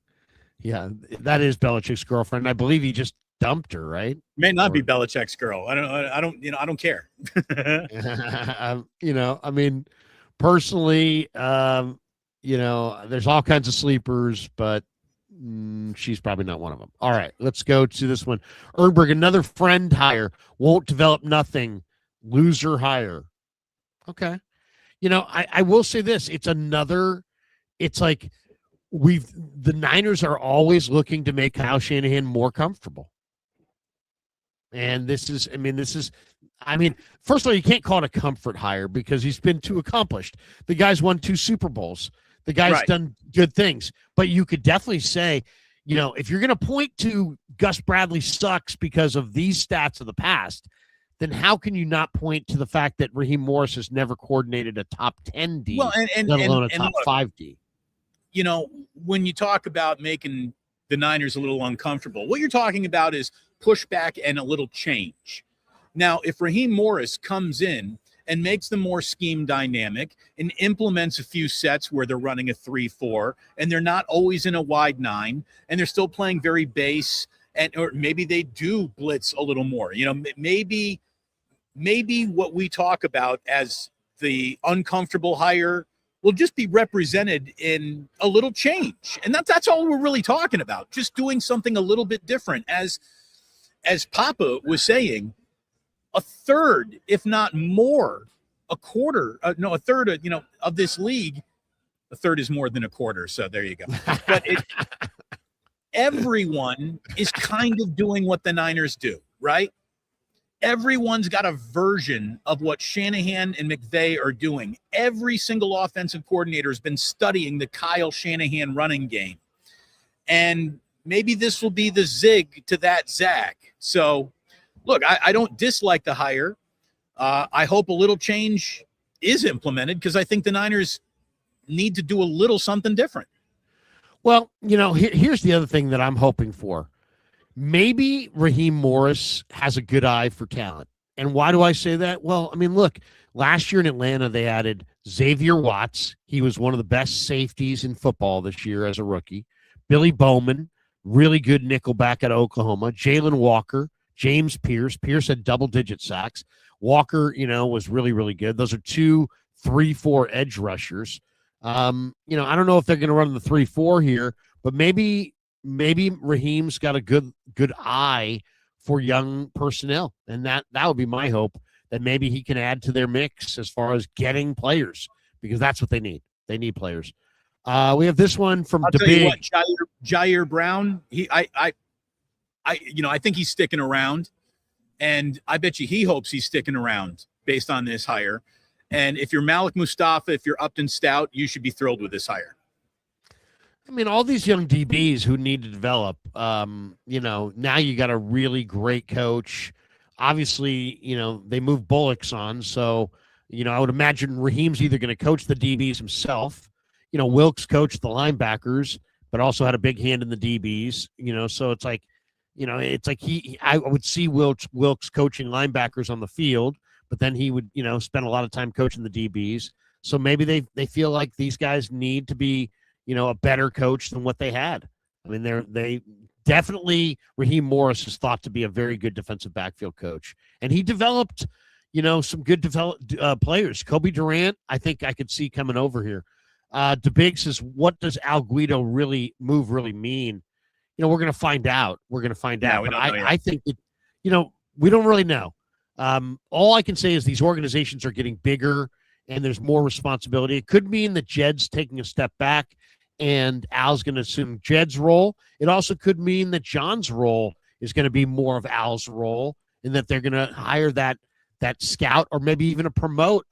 Yeah, that is Belichick's girlfriend. I believe he just dumped her, right? May not be Belichick's girl. I don't care. I mean, personally, there's all kinds of sleepers, but she's probably not one of them. All right, let's go to this one. Ernberg, another friend hire, won't develop nothing, loser hire. Okay. I will say this. It's like the Niners are always looking to make Kyle Shanahan more comfortable. And this is, first of all, you can't call it a comfort hire because he's been too accomplished. The guy's won 2 Super Bowls. The guy's done good things. But you could definitely say, if you're going to point to Gus Bradley sucks because of these stats of the past, then how can you not point to the fact that Raheem Morris has never coordinated a top 10 D, let alone a top 5 D? When you talk about making the Niners a little uncomfortable, what you're talking about is pushback and a little change. Now, if Raheem Morris comes in and makes them more scheme dynamic and implements a few sets where they're running a 3-4 and they're not always in a wide 9 and they're still playing very base, or maybe they do blitz a little more, maybe what we talk about as the uncomfortable hire will just be represented in a little change. And that's all we're really talking about. Just doing something a little bit different. As Papa was saying, a third, if not more, a third of this league, a third is more than a quarter. So there you go. But everyone is kind of doing what the Niners do, right? Everyone's got a version of what Shanahan and McVay are doing. Every single offensive coordinator has been studying the Kyle Shanahan running game. And maybe this will be the zig to that zag. So, look, I don't dislike the hire. I hope a little change is implemented because I think the Niners need to do a little something different. Well, here's the other thing that I'm hoping for. Maybe Raheem Morris has a good eye for talent. And why do I say that? Well, look, last year in Atlanta, they added Xavier Watts. He was one of the best safeties in football this year as a rookie. Billy Bowman, really good nickelback at Oklahoma. Jalen Walker, James Pierce. Pierce had double-digit sacks. Walker, was really, really good. Those are 2 3-4 edge rushers. I don't know if they're going to run the 3-4 here, but maybe Raheem's got a good eye for young personnel, and that would be my hope, that maybe he can add to their mix as far as getting players, because that's what they need. They need players. We have this one from Jair Brown. I think he's sticking around, and I bet you he hopes he's sticking around based on this hire. And if you're Malik Mustafa, if you're Upton Stout, you should be thrilled with this hire. All these young DBs who need to develop, now you got a really great coach. Obviously, they moved Bullocks on. So, I would imagine Raheem's either going to coach the DBs himself. Wilkes coached the linebackers, but also had a big hand in the DBs, so it's like, I would see Wilkes coaching linebackers on the field, but then he would, spend a lot of time coaching the DBs. So maybe they feel like these guys need to be, a better coach than what they had. They definitely, Raheem Morris is thought to be a very good defensive backfield coach. And he developed, some good players. Kobe Durant, I think I could see coming over here. DeBig says, what does Al Guido really mean? We're going to find out. But I think that, we don't really know. All I can say is these organizations are getting bigger and there's more responsibility. It could mean that Jed's taking a step back and Al's going to assume Jed's role. It also could mean that John's role is going to be more of Al's role, and that they're going to hire that scout, or maybe even a promote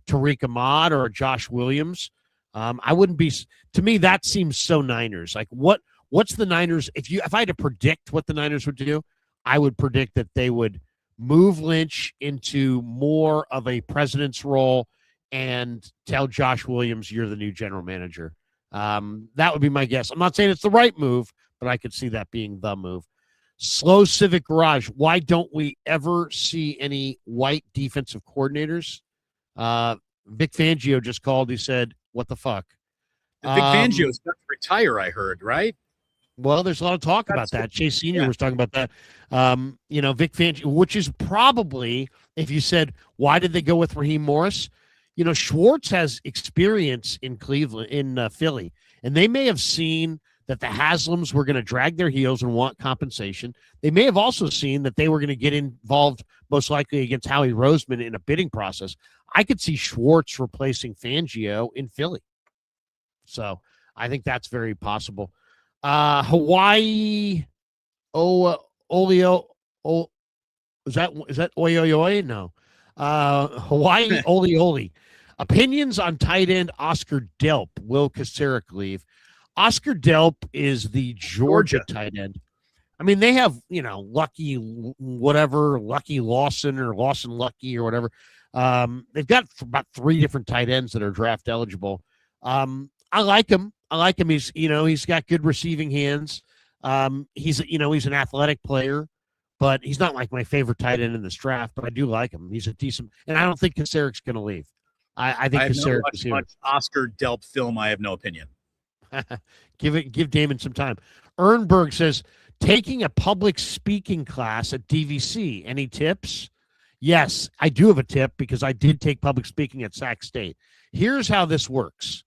Tariq Ahmad or Josh Williams. I wouldn't be. To me, that seems so Niners. Like what's the Niners? If I had to predict what the Niners would do, I would predict that they would move Lynch into more of a president's role and tell Josh Williams, you're the new general manager. That would be my guess. I'm not saying it's the right move, but I could see that being the move. Slow Civic Garage. Why don't we ever see any white defensive coordinators? Vic Fangio just called. He said, "What the fuck?" Vic Fangio's about to retire, I heard, right? Well, there's a lot of talk about that. Chase Sr. was talking about that. Vic Fangio, which is probably, if you said, why did they go with Raheem Morris? Schwartz has experience in Cleveland, in Philly, and they may have seen that the Haslams were going to drag their heels and want compensation. They may have also seen that they were going to get involved, most likely against Howie Roseman, in a bidding process. I could see Schwartz replacing Fangio in Philly. So I think that's very possible. Hawaii, Olio, is that Oi? No. Hawaii, Oli. Opinions on tight end Oscar Delp. Will Kasarik leave? Oscar Delp is the Georgia tight end. I mean, they have, Lucky Lawson or Lawson Lucky or whatever. They've got about 3 different tight ends that are draft eligible. I like him. He's got good receiving hands. He's an athletic player, but he's not like my favorite tight end in this draft, but I do like him. He's a decent, and I don't think Kasarik's going to leave. I think Kasarik is here. Much Oscar Delp film. I have no opinion. Give Damon some time. Ernberg says, taking a public speaking class at DVC. Any tips? Yes, I do have a tip because I did take public speaking at Sac State. Here's how this works.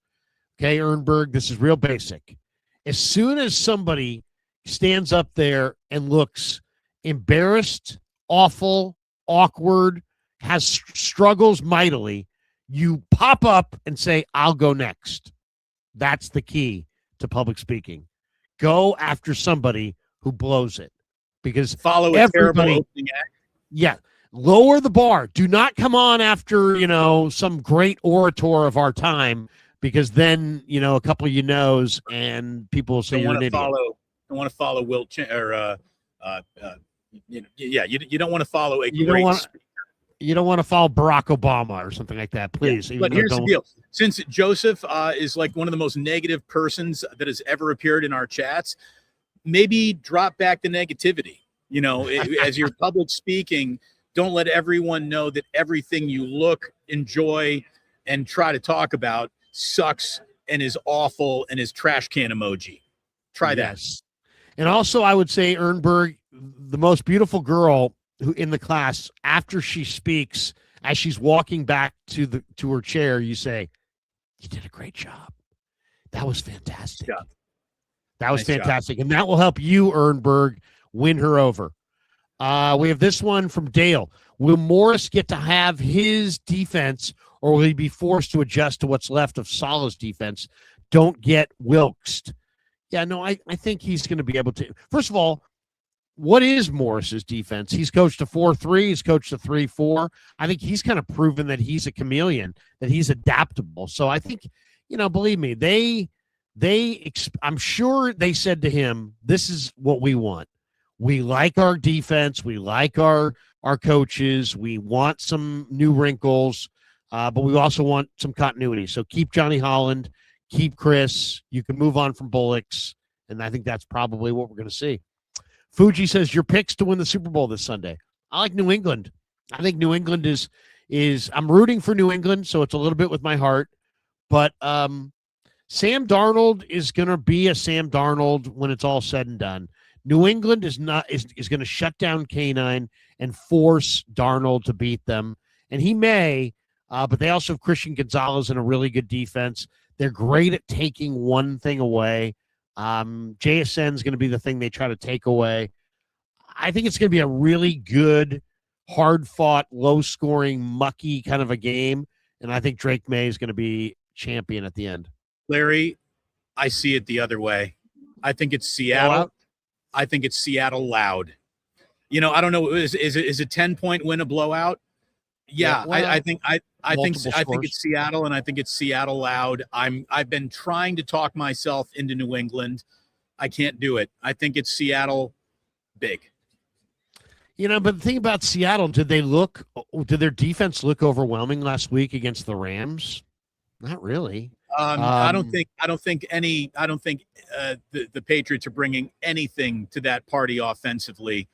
Okay, Ernberg, this is real basic. As soon as somebody stands up there and looks embarrassed, awful, awkward, struggles mightily, you pop up and say, I'll go next. That's the key to public speaking. Go after somebody who blows it. Because follow a terrible opening act. Yeah. Lower the bar. Do not come on after, some great orator of our time, because then, a couple of knows and people will say you're an idiot. Don't want to follow Wilt or you don't want to follow a great speaker. You don't want to follow Barack Obama or something like that, please. Yeah, but here's the deal. Since Joseph is like one of the most negative persons that has ever appeared in our chats, maybe drop back the negativity. As you're public speaking, don't let everyone know that everything you look, enjoy, and try to talk about sucks and is awful and is trash can emoji. Try that. And also, I would say, Ernberg, the most beautiful girl who in the class, after she speaks, as she's walking back to her chair, you say, "You did a great job. That was fantastic. That was fantastic." And that will help you, Ernberg, win her over. We have this one from Dale. Will Morris get to have his defense, or will he be forced to adjust to what's left of Salah's defense? Don't get Wilkesed. Yeah, no, I think he's going to be able to. First of all, what is Morris's defense? He's coached a 4-3. He's coached a 3-4. I think he's kind of proven that he's a chameleon, that he's adaptable. So I think, believe me, I'm sure they said to him, this is what we want. We like our defense. We like our coaches. We want some new wrinkles, but we also want some continuity. So keep Johnny Holland, keep Chris. You can move on from Bullocks, and I think that's probably what we're going to see. Fuji says, your picks to win the Super Bowl this Sunday. I like New England. I think New England is I'm rooting for New England, so it's a little bit with my heart. But Sam Darnold is going to be a Sam Darnold when it's all said and done. New England is going to shut down K9 and force Darnold to beat them. And he may, but they also have Christian Gonzalez and a really good defense. They're great at taking one thing away. JSN is going to be the thing they try to take away. I think it's going to be a really good, hard-fought, low-scoring, mucky kind of a game. And I think Drake May is going to be champion at the end. Larry, I see it the other way. I think it's Seattle. I think it's Seattle loud. I don't know. Is a 10-point win a blowout? Yeah, well, I think it's Seattle, and I think it's Seattle loud. I've been trying to talk myself into New England. I can't do it. I think it's Seattle big. But the thing about Seattle, did their defense look overwhelming last week against the Rams? Not really. I don't think the Patriots are bringing anything to that party offensively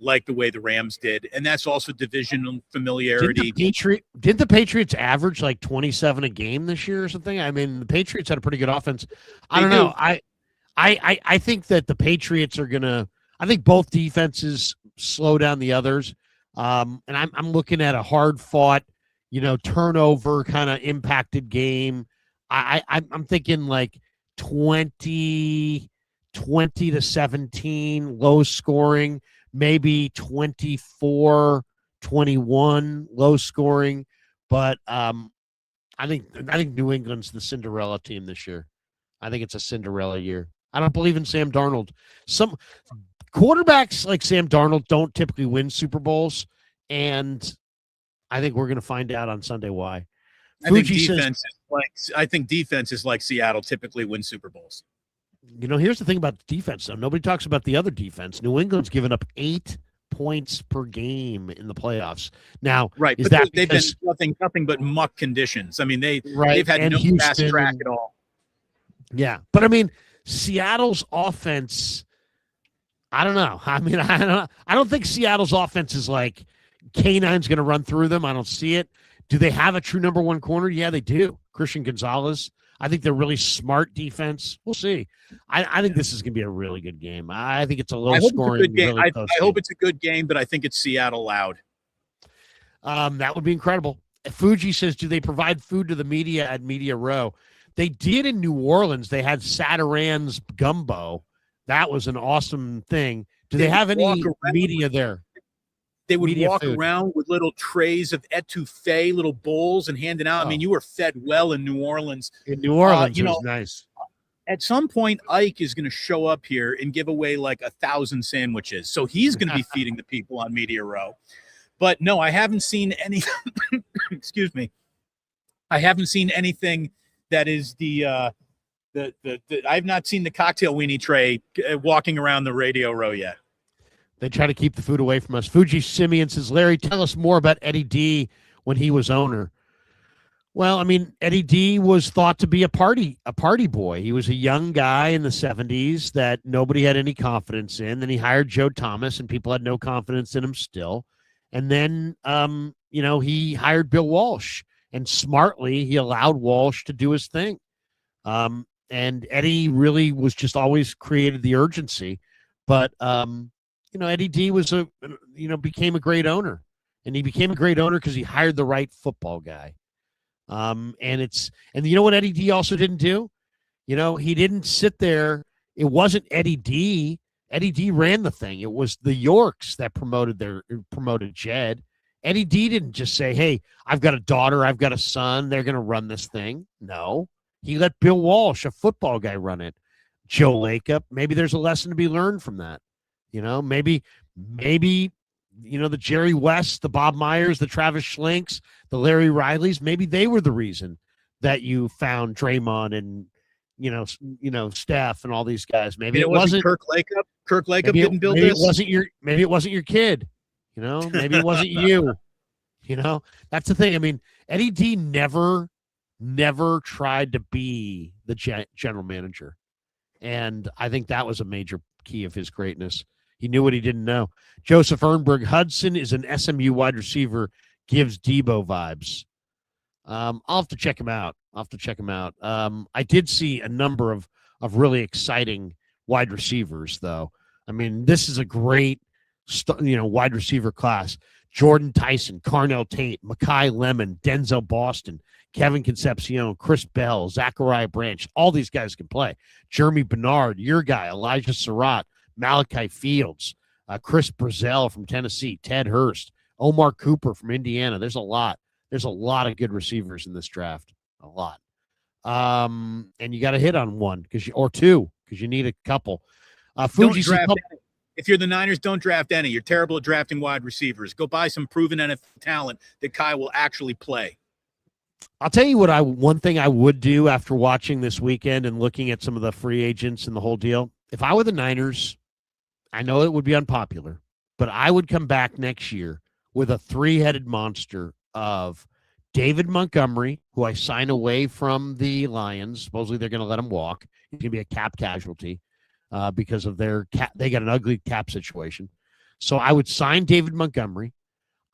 like the way the Rams did, and that's also divisional familiarity. Did the Patriots average like 27 a game this year or something? I mean, the Patriots had a pretty good offense. I don't know. I think that the Patriots are gonna. I think both defenses slow down the others, and I'm looking at a hard fought, turnover kind of impacted game. I'm thinking like 20 to 17, low scoring. Maybe 24-21, low scoring, but I think New England's the Cinderella team this year. I think it's a Cinderella year. I don't believe in Sam Darnold. Some quarterbacks like Sam Darnold don't typically win Super Bowls, and I think we're going to find out on Sunday why. I think defense is like Seattle typically win Super Bowls. Here's the thing about the defense, though. Nobody talks about the other defense. New England's given up 8 points per game in the playoffs. Now, right, is but that they've because, been nothing but muck conditions. I mean, they've had no Houston, fast track at all. Yeah, but I mean, Seattle's offense, I don't know. I mean, I don't think Seattle's offense is like K9's going to run through them. I don't see it. Do they have a true number one corner? Yeah, they do. Christian Gonzalez. I think they're really smart defense. We'll see. I think this is going to be a really good game. I think it's a low scoring. Really I hope it's a good game, but I think it's Seattle loud. That would be incredible. Fuji says, do they provide food to the media at Media Row? They did in New Orleans. They had Satiran's gumbo. That was an awesome thing. Do they have any media there? They would walk around with little trays of etouffee, little bowls, and handing out. I mean, you were fed well in New Orleans. In New Orleans, it was nice. At some point, Ike is going to show up here and give away like 1,000 sandwiches. So he's going to be feeding the people on Media Row. But no, I haven't seen any. Excuse me. I haven't seen anything that is I've not seen the cocktail weenie tray walking around the Radio Row yet. They try to keep the food away from us. Fuji Simeon says, Larry, tell us more about Eddie D when he was owner. Well, I mean, Eddie D was thought to be a party boy. He was a young guy in the 70s that nobody had any confidence in. Then he hired Joe Thomas, and people had no confidence in him still. And then, he hired Bill Walsh, and smartly he allowed Walsh to do his thing. And Eddie really was just always created the urgency. But, Eddie D became a great owner, and he became a great owner because he hired the right football guy. And you know what Eddie D also didn't do? He didn't sit there. It wasn't Eddie D. Eddie D ran the thing. It was the Yorks that promoted Jed. Eddie D didn't just say, hey, I've got a daughter, I've got a son, they're going to run this thing. No, he let Bill Walsh, a football guy, run it. Joe Lacob, maybe there's a lesson to be learned from that. Maybe, the Jerry West, the Bob Myers, the Travis Schlenks, the Larry Rileys, maybe they were the reason that you found Draymond and, Steph and all these guys. Maybe it wasn't Kirk Lacob. Kirk Lacob didn't build this. Maybe it wasn't your kid. Maybe it wasn't you. That's the thing. I mean, Eddie D never tried to be the general manager. And I think that was a major key of his greatness. He knew what he didn't know. Joseph Ernberg, Hudson is an SMU wide receiver, gives Debo vibes. I'll have to check him out. I did see a number of really exciting wide receivers, though. I mean, this is a great, wide receiver class. Jordan Tyson, Carnell Tate, Mekhi Lemon, Denzel Boston, Kevin Concepcion, Chris Bell, Zachariah Branch. All these guys can play. Jeremy Bernard, your guy, Elijah Surratt, Malachi Fields, Chris Brazell from Tennessee, Ted Hurst, Omar Cooper from Indiana. There's a lot of good receivers in this draft. A lot. And you got to hit on one or two because you need a couple. Fuji says, if you're the Niners, don't draft any. You're terrible at drafting wide receivers. Go buy some proven NFL talent that Kai will actually play. I'll tell you one thing I would do after watching this weekend and looking at some of the free agents and the whole deal. If I were the Niners, I know it would be unpopular, but I would come back next year with a 3-headed monster of David Montgomery, who I sign away from the Lions. Supposedly they're going to let him walk. He's going to be a cap casualty because of their cap. They got an ugly cap situation. So I would sign David Montgomery.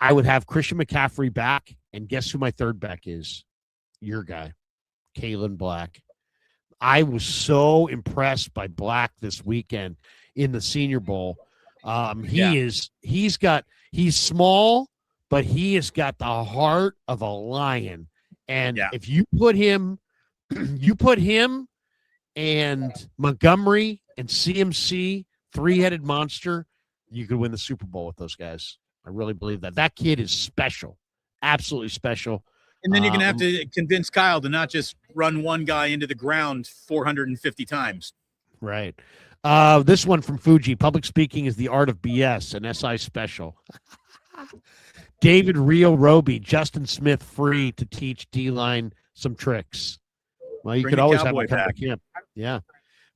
I would have Christian McCaffrey back. And guess who my third back is? Your guy, Kalen Black. I was so impressed by Black this weekend in the Senior Bowl. He's small, but he has got the heart of a lion. And if you put him and Montgomery and CMC, three-headed monster, you could win the Super Bowl with those guys. I really believe that. That kid is special, absolutely special. And then you're going to have to convince Kyle to not just run one guy into the ground 450 times. Right. This one from Fuji. Public speaking is the art of BS, an SI special. David Rio Roby, Justin Smith free to teach D-line some tricks. Well, you could always have a back. Camp. Yeah.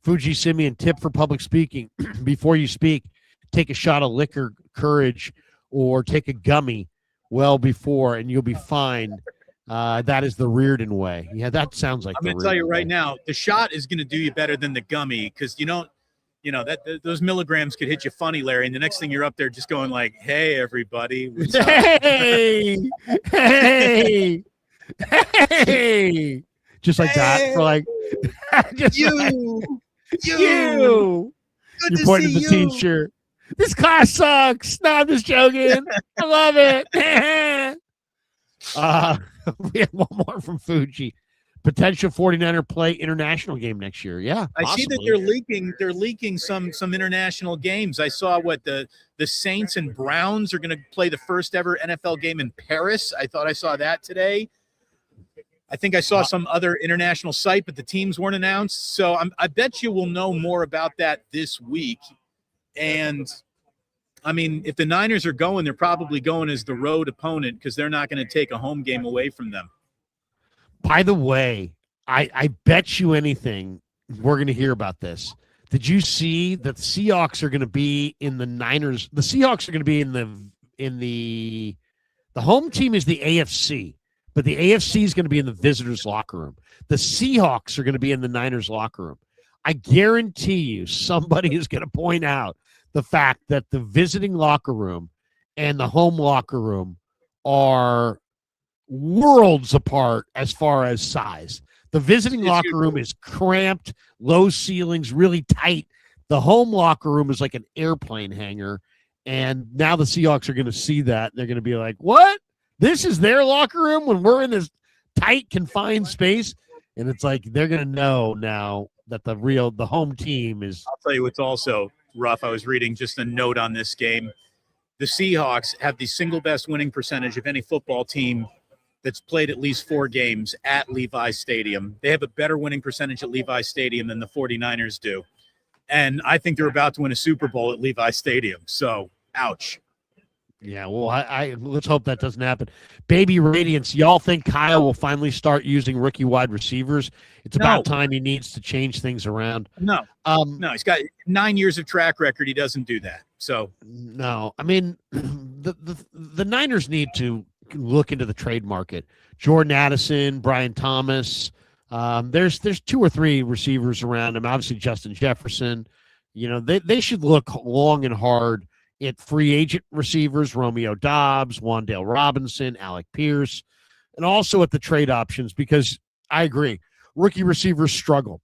Fuji Simeon, tip for public speaking. Before you speak, take a shot of liquor, courage, or take a gummy well before, and you'll be fine. That is the Reardon way. Yeah, that sounds like I'm going to tell you right now, the shot is going to do you better than the gummy because those milligrams could hit you funny, Larry. And the next thing you're up there just going like, hey, everybody. What's up? Hey. Just like that for like. Just you. You're pointing at the teacher. This class sucks. No, I'm just joking. I love it. We have one more from Fuji. Potential 49er play international game next year. Yeah, I see that they're leaking some international games. I saw the Saints and Browns are going to play the first ever NFL game in Paris. I thought I saw that today. I think I saw some other international site, but the teams weren't announced. So I bet you we'll know more about that this week. And I mean, if the Niners are going, they're probably going as the road opponent because they're not going to take a home game away from them. By the way, I bet you anything we're going to hear about this. Did you see that the Seahawks are going to be in the Niners? The Seahawks are going to be in the home team is the AFC, but the AFC is going to be in the visitors' locker room. The Seahawks are going to be in the Niners' locker room. I guarantee you somebody is going to point out the fact that the visiting locker room and the home locker room are worlds apart as far as size. The visiting locker room is cramped, low ceilings, really tight. The home locker room is like an airplane hangar. And now the Seahawks are going to see that. They're going to be like, what? This is their locker room when we're in this tight, confined space? And it's like they're going to know now that the home team is. I'll tell you what's also rough. I was reading just a note on this game. The Seahawks have the single best winning percentage of any football team that's played at least 4 games at Levi Stadium. They have a better winning percentage at Levi Stadium than the 49ers do. And I think they're about to win a Super Bowl at Levi Stadium. So, ouch. Yeah, well, I let's hope that doesn't happen. Baby Radiance, y'all think Kyle will finally start using rookie wide receivers? It's about time he needs to change things around. No, he's got 9 years of track record. He doesn't do that. So no, I mean the Niners need to look into the trade market. Jordan Addison, Brian Thomas. There's 2 or 3 receivers around him. Obviously, Justin Jefferson. They should look long and hard at free agent receivers, Romeo Doubs, Wan'Dale Robinson, Alec Pierce, and also at the trade options because I agree, rookie receivers struggle.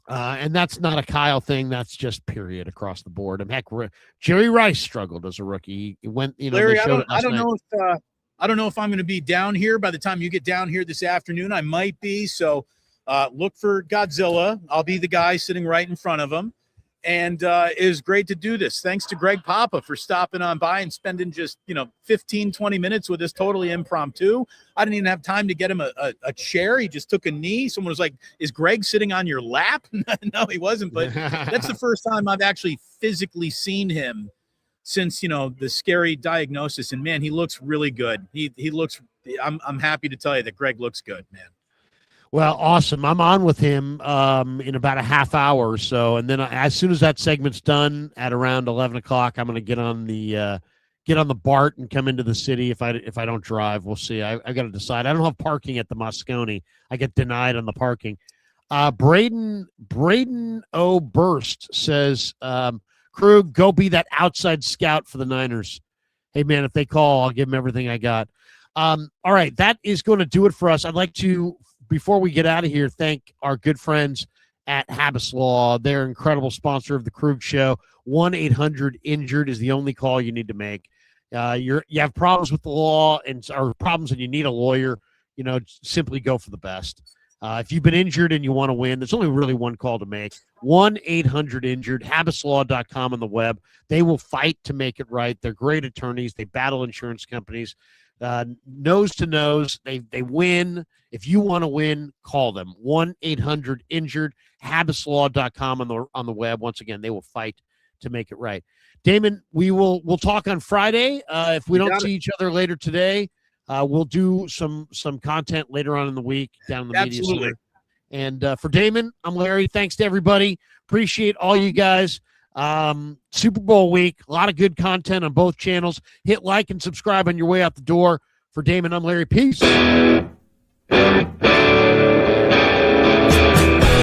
And that's not a Kyle thing. That's just period across the board. And heck, Jerry Rice struggled as a rookie. He went, Larry, I don't know if I'm going to be down here by the time you get down here this afternoon. I might be. So look for Godzilla. I'll be the guy sitting right in front of him. And it was great to do this. Thanks to Greg Papa for stopping on by and spending just, 15, 20 minutes with us, totally impromptu. I didn't even have time to get him a chair. He just took a knee. Someone was like, is Greg sitting on your lap? No, he wasn't. But that's the first time I've actually physically seen him since, the scary diagnosis. And, man, he looks really good. He looks – I'm happy to tell you that Greg looks good, man. Well, awesome. I'm on with him in about a half hour or so. And then as soon as that segment's done at around 11 o'clock, I'm going to get on the get on the BART and come into the city if I don't drive. We'll see. I got to decide. I don't have parking at the Moscone. I get denied on the parking. Braden O. Burst says, Krug, go be that outside scout for the Niners. Hey, man, if they call, I'll give them everything I got. All right, that is going to do it for us. I'd like to, before we get out of here, thank our good friends at Habas Law. They're an incredible sponsor of the Krug Show. 1-800-INJURED is the only call you need to make. You have problems with the law or problems and you need a lawyer, simply go for the best. If you've been injured and you want to win, there's only really one call to make. 1-800-INJURED, habaslaw.com on the web. They will fight to make it right. They're great attorneys. They battle insurance companies. Nose to nose. They win. If you want to win, call them. 1-800-INJURED, habaslaw.com on the web. Once again, they will fight to make it right. Damon, we'll talk on Friday. If we don't see each other later today, we'll do some content later on in the week down in the media center. And for Damon, I'm Larry. Thanks to everybody. Appreciate all you guys. Super Bowl week, a lot of good content on both channels. Hit like and subscribe on your way out the door. For Damon, I'm Larry. Peace.